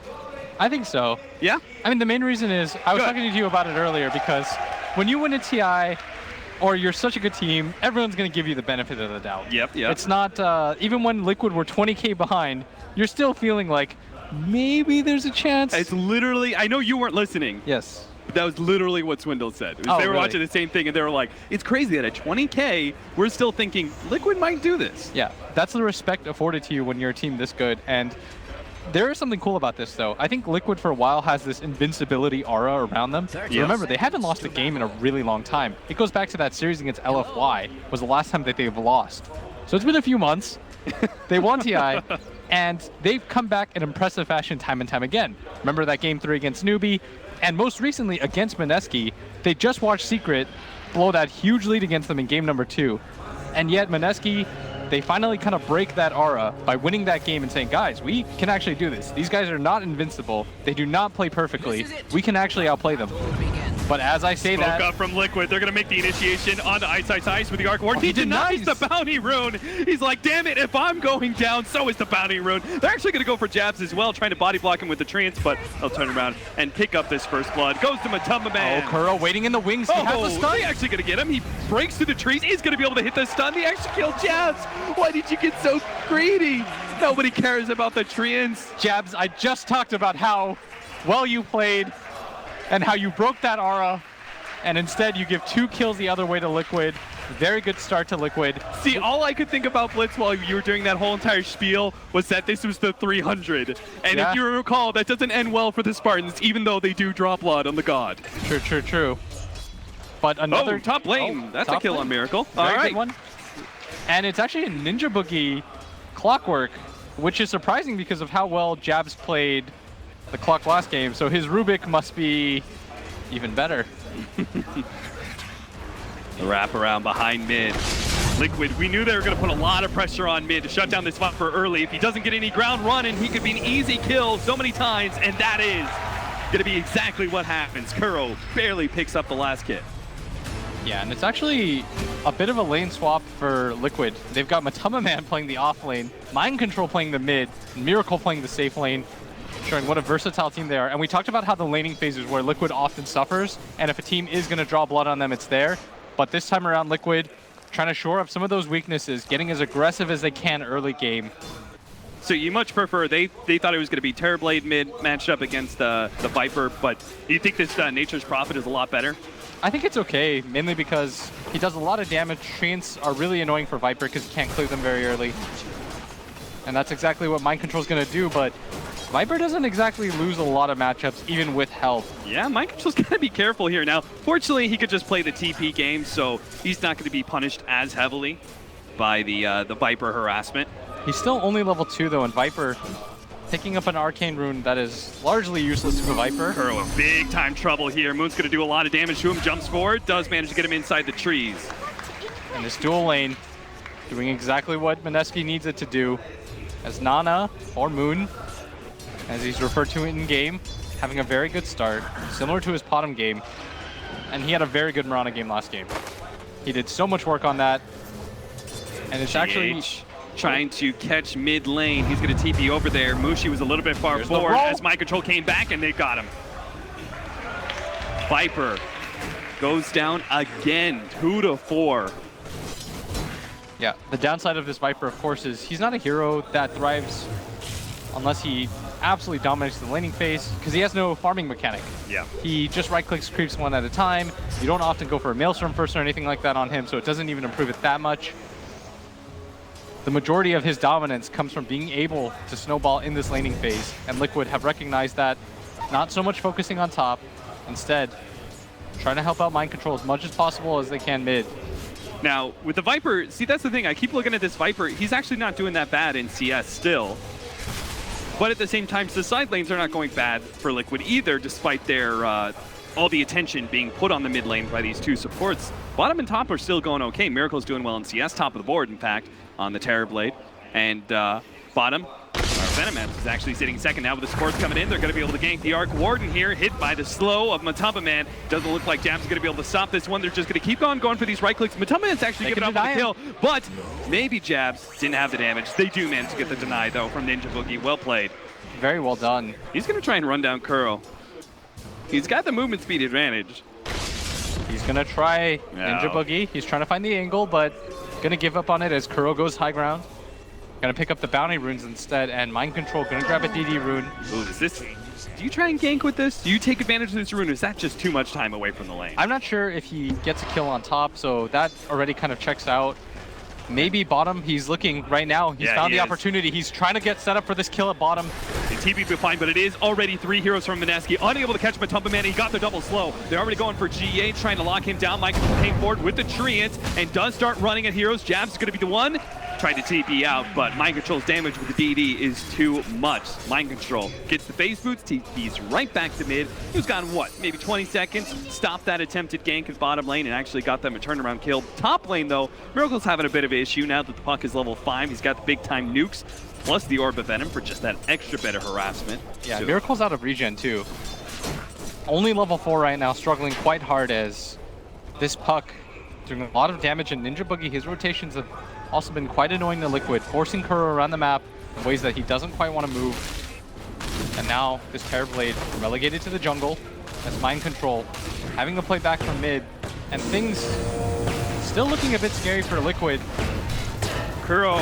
I think so. Yeah? I mean, the main reason is, I was talking to you about it earlier, because when you win a TI, or you're such a good team, everyone's going to give you the benefit of the doubt. Yep. It's not, even when Liquid were 20K behind, you're still feeling like, maybe there's a chance. It's literally, I know you weren't listening. Yes. But that was literally what Swindle said. They were watching the same thing, and they were like, it's crazy that at 20K, we're still thinking Liquid might do this. Yeah, that's the respect afforded to you when you're a team this good. And there is something cool about this, though. I think Liquid for a while has this invincibility aura around them. So remember, they haven't lost a game in a really long time. It goes back to that series against LFY, was the last time that they've lost. So it's been a few months. They won TI, and they've come back in impressive fashion time and time again. Remember that game 3 against Newbie, and most recently against Mineski, they just watched Secret blow that huge lead against them in game number 2. And yet Mineski, they finally kind of break that aura by winning that game and saying, guys, we can actually do this. These guys are not invincible. They do not play perfectly. We can actually outplay them. But as I say that... Spoke up from Liquid. They're going to make the initiation onto Ice with the Arc Warden. He denies the Bounty Rune. He's like, damn it, if I'm going down, so is the Bounty Rune. They're actually going to go for jabs as well, trying to body block him with the Treants, but they'll turn around and pick up this first blood. Goes to Matumba Man. Oh, Kuro waiting in the wings. He has the stun. He's actually going to get him. He breaks through the trees. He's going to be able to hit the stun. The extra kill jabs. Why did you get so greedy? Nobody cares about the Treants. Jabs, I just talked about how well you played and how you broke that aura. And instead, you give 2 kills the other way to Liquid. Very good start to Liquid. See, all I could think about Blitz while you were doing that whole entire spiel was that this was the 300. And if you recall, that doesn't end well for the Spartans, even though they do draw blood on the god. True. But another... top lane. That's a kill on Miracle. Very good one. And it's actually a Ninja Boogie Clockwork, which is surprising because of how well Jabs played the clock last game, so his Rubik must be even better. The wraparound behind mid. Liquid, we knew they were going to put a lot of pressure on mid to shut down this Viper early. If he doesn't get any ground running, he could be an easy kill so many times, and that is going to be exactly what happens. Kuro barely picks up the last kit. Yeah, and it's actually a bit of a lane swap for Liquid. They've got Matama Man playing the off lane, Mind Control playing the mid, Miracle playing the safe lane, showing what a versatile team they are. And we talked about how the laning phases where Liquid often suffers, and if a team is going to draw blood on them, it's there. But this time around, Liquid trying to shore up some of those weaknesses, getting as aggressive as they can early game. So you much prefer, they thought it was going to be Terrorblade mid matched up against the Viper, but do you think this Nature's Prophet is a lot better? I think it's okay, mainly because he does a lot of damage. Treants are really annoying for Viper because he can't clear them very early. And that's exactly what Mind Control's going to do, but Viper doesn't exactly lose a lot of matchups, even with health. Yeah, Mind Control's got to be careful here. Now, fortunately, he could just play the TP game, so he's not going to be punished as heavily by the Viper harassment. He's still only level 2, though, and Viper picking up an Arcane Rune that is largely useless to a Viper. Kuro in big time trouble here. Moon's going to do a lot of damage to him. Jumps forward, does manage to get him inside the trees. And this dual lane doing exactly what Mineski needs it to do. As Nana, or Moon, as he's referred to in game, having a very good start, similar to his bottom game. And he had a very good Mirana game last game. He did so much work on that. And it's actually trying to catch mid lane. He's going to TP over there. Mushi was a little bit far forward as Mind Control came back and they got him. Viper goes down again, 2-4. Yeah, the downside of this Viper, of course, is he's not a hero that thrives unless he absolutely dominates the laning phase, because he has no farming mechanic. Yeah. He just right-clicks creeps one at a time. You don't often go for a Maelstrom first or anything like that on him, so it doesn't even improve it that much. The majority of his dominance comes from being able to snowball in this laning phase, and Liquid have recognized that, not so much focusing on top, instead trying to help out Mind Control as much as possible as they can mid. Now, with the Viper, see, that's the thing. I keep looking at this Viper. He's actually not doing that bad in CS still. But at the same time, the side lanes are not going bad for Liquid either, despite their all the attention being put on the mid lane by these two supports. Bottom and top are still going okay. Miracle's doing well in CS, top of the board, in fact, on the Terrorblade. And bottom, Venomax is actually sitting second now with the supports coming in. They're going to be able to gank the Arc Warden here, hit by the slow of Matama Man. Doesn't look like Jab's going to be able to stop this one. They're just going to keep on going for these right clicks. Matama Man's actually giving up on the kill, but maybe Jabs didn't have the damage. They do manage to get the deny, though, from Ninja Boogie. Well played. Very well done. He's going to try and run down Kuro. He's got the movement speed advantage. He's going to try Ninja Boogie. He's trying to find the angle, but going to give up on it as Kuro goes high ground. Going to pick up the bounty runes instead, and Mind Control going to grab a DD rune. Ooh, is this... Do you try and gank with this? Do you take advantage of this rune? Is that just too much time away from the lane? I'm not sure if he gets a kill on top, so that already kind of checks out. Maybe bottom, he's looking right now. He's found the opportunity. He's trying to get set up for this kill at bottom. The TP will be fine, but it is already 3 heroes from Mineski. Unable to catch Matama Man. He got the double slow. They're already going for GA, trying to lock him down. Michael came forward with the Treant and does start running at heroes. Jab's going to be the one. Tried to TP out, but Mind Control's damage with the DD is too much. Mind Control gets the phase boots, TP's right back to mid. He was gone, what, maybe 20 seconds? Stopped that attempted gank at bottom lane and actually got them a turnaround kill. Top lane, though, Miracle's having a bit of an issue now that the puck is level 5. He's got the big-time nukes, plus the Orb of Venom for just that extra bit of harassment. Yeah, Miracle's out of regen, too. Only level 4 right now, struggling quite hard as this puck doing a lot of damage, and Ninja Boogie, his rotations have also been quite annoying to Liquid, forcing Kuro around the map in ways that he doesn't quite want to move. And now this Terrorblade relegated to the jungle as Mind Control, having to play back from mid, and things still looking a bit scary for Liquid. Kuro,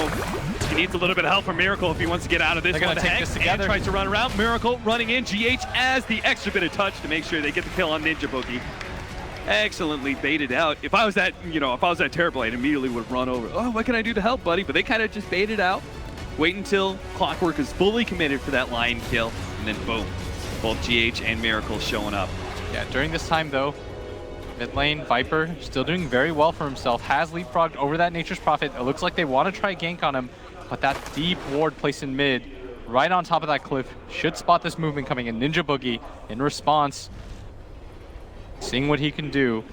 he needs a little bit of help from Miracle if he wants to get out of this. They're going to take this together. And tries to run around. Miracle running in. GH as the extra bit of touch to make sure they get the kill on Ninja Boogie. Excellently baited out. If I was that, if I was that Terrorblade, immediately would run over. Oh, what can I do to help, buddy? But they kind of just baited out. Wait until Clockwork is fully committed for that lion kill, and then boom, both GH and Miracle showing up. Yeah, during this time though, mid lane Viper still doing very well for himself. Has leapfrogged over that Nature's Prophet. It looks like they want to try gank on him, but that deep ward placed in mid right on top of that cliff. Should spot this movement coming in. Ninja Boogie in response, seeing what he can do.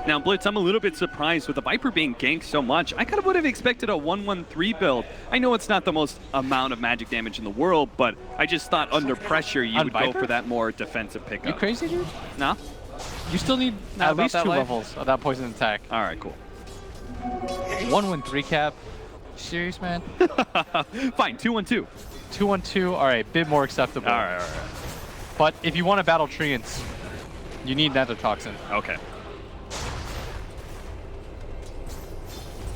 Now, Blitz, I'm a little bit surprised with the Viper being ganked so much. I kind of would have expected a 1-1-3 build. I know it's not the most amount of magic damage in the world, but I just thought under pressure you would go for that more defensive pickup. You crazy, dude? Nah? You still need at least 2 levels of that poison attack. All right, cool. 1-1-3 cap. Serious, man? Fine, 2-1-2. 2-1-2, all right, bit more acceptable. All right. But if you want to battle Treants, you need Nethertoxin. Okay.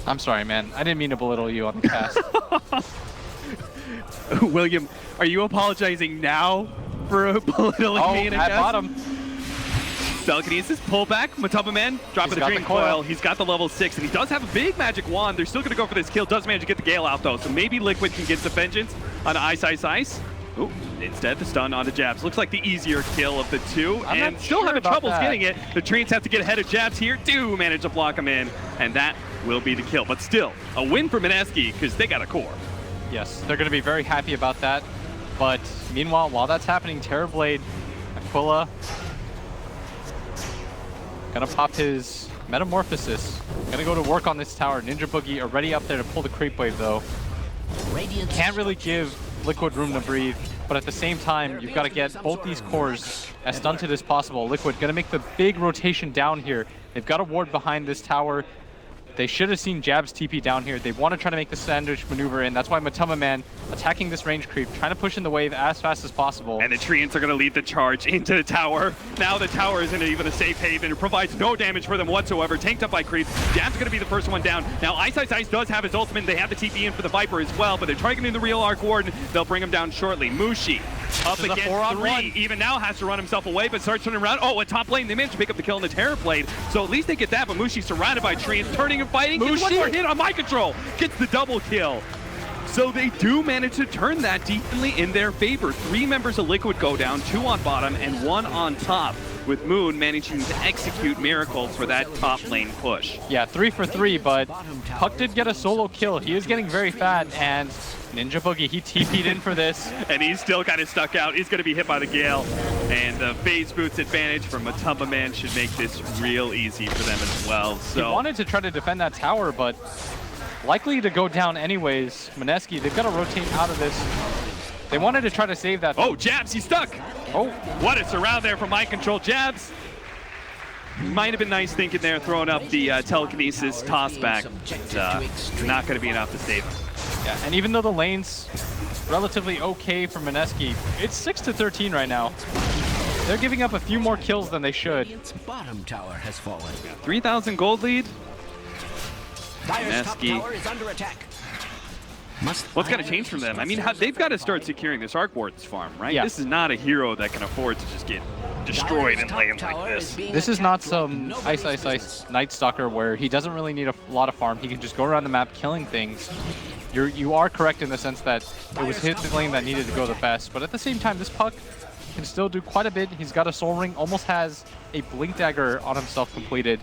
I'm sorry, man. I didn't mean to belittle you on the cast. William, are you apologizing now for belittling me in a cast? at bottom. Telekinesis, pullback, Matumba Man, dropping the Dream Coil. He's got the level 6, and he does have a big magic wand. They're still going to go for this kill. Does manage to get the Gale out, though, so maybe Liquid can get some vengeance on Ice. Ooh, instead, the stun onto Jabs. Looks like the easier kill of the two, and still having troubles getting it. The Treants have to get ahead of Jabs here. Do manage to block him in, and that will be the kill. But still, a win for Mineski, because they got a core. Yes, they're going to be very happy about that. But meanwhile, while that's happening, Terrorblade, Aquila, gonna pop his Metamorphosis. Gonna go to work on this tower. Ninja Boogie already up there to pull the creep wave, though. Can't really give Liquid room to breathe, but at the same time, you've got to get both these cores as stunted as possible. Liquid gonna make the big rotation down here. They've got a ward behind this tower. They should have seen Jabs TP down here. They want to try to make the sandwich maneuver in. That's why Matumba Man attacking this range creep, trying to push in the wave as fast as possible. And the Treants are going to lead the charge into the tower. Now the tower isn't even a safe haven. It provides no damage for them whatsoever. Tanked up by creep. Jabs going to be the first one down. Now Ice does have his ultimate. They have the TP in for the Viper as well, but they're targeting the real Arc Warden. They'll bring him down shortly. Mushi up against 3. Even now has to run himself away, but starts turning around. Oh, at top lane, they managed to pick up the kill on the Terrorblade. So at least they get that, but Mushi surrounded by Treants, turning and fighting. Gets one more hit on My Control. Gets the double kill. So they do manage to turn that decently in their favor. 3 members of Liquid go down, 2 on bottom and 1 on top, with Moon managing to execute miracles for that top lane push. Yeah, 3 for 3, but Puck did get a solo kill. He is getting very fat, and Ninja Boogie, he TP'd in for this. And he's still kind of stuck out. He's going to be hit by the Gale. And the phase boots advantage from Matumba Man should make this real easy for them as well. So he wanted to try to defend that tower, but likely to go down anyways. Mineski, they've got to rotate out of this. They wanted to try to save that. Oh, Jabs, he's stuck. Oh, what a surround there from My Control. Jabs might have been nice thinking there, throwing up the telekinesis toss back. It's not going to be enough to save him. Yeah, and even though the lane's relatively okay for Mineski, it's 6-13 right now. They're giving up a few more kills than they should. Bottom tower has fallen. 3,000 gold lead. Dire's top tower is under attack. What's got to change from them? I mean, they've got to start securing this Arc Ward's farm, right? Yeah. This is not a hero that can afford to just get destroyed in lane like this. This is not some Ice Night Stalker where he doesn't really need a lot of farm. He can just go around the map killing things. You are correct in the sense that it was his lane that needed to go the best, but at the same time, this Puck can still do quite a bit. He's got a Soul Ring, almost has a Blink Dagger on himself completed.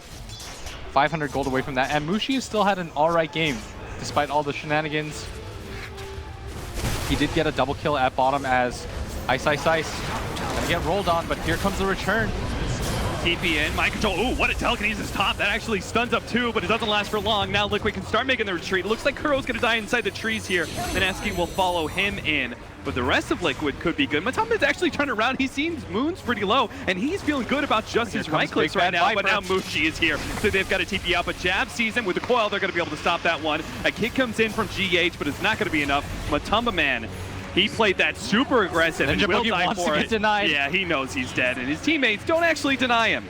500 gold away from that, and Mushi has still had an alright game, despite all the shenanigans. He did get a double kill at bottom as Ice. Gonna get rolled on, but here comes the return. TP in, My Control. Ooh, what a telekinesis top. That actually stuns up 2, but it doesn't last for long. Now Liquid can start making the retreat. It looks like Kuro's gonna die inside the trees here. Mineski will follow him in, but the rest of Liquid could be good. Matumba's actually turned around. He seems Moon's pretty low, and he's feeling good about just his right clicks right now, but now Mushi is here. So they've got to TP out, but Jab sees him with the coil. They're gonna be able to stop that one. A kick comes in from GH, but it's not gonna be enough. Matumba Man, he played that super aggressive and will die for it. Denied. Yeah, he knows he's dead, and his teammates don't actually deny him.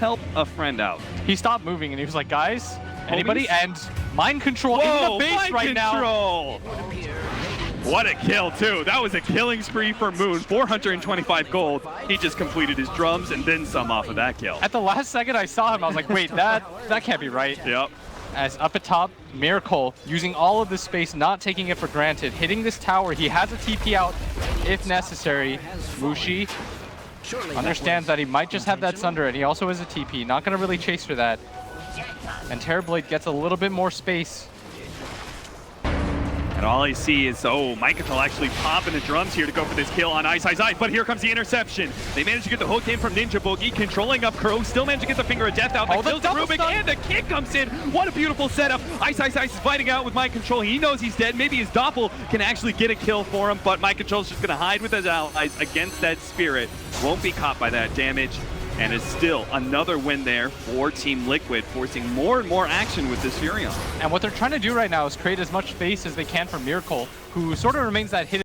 Help a friend out. He stopped moving, and he was like, guys, anybody? And Mind Control in the base right now. What a kill, too. That was a killing spree for Moon. 425 gold. He just completed his drums and then some off of that kill. At the last second I saw him, I was like, wait, that can't be right. Yep. As up at top, Miracle using all of this space, not taking it for granted, hitting this tower. He has a TP out if necessary. Mushi understands that he might just have that Sunder, and he also has a TP. Not going to really chase for that. And Terrorblade gets a little bit more space. And all I see is, oh, MyControl actually popping the drums here to go for this kill on Ice, but here comes the interception. They managed to get the hook in from Ninja Boogie, controlling up Crow, still managed to get the Finger of Death out. The kills Rubik, and the kick comes in. What a beautiful setup. Ice is fighting out with MyControl. He knows he's dead. Maybe his Doppel can actually get a kill for him, but MyControl's just going to hide with his allies against that Spirit. Won't be caught by that damage. And it's still another win there for Team Liquid, forcing more and more action with this Furion. And what they're trying to do right now is create as much space as they can for Miracle, who sort of remains that hidden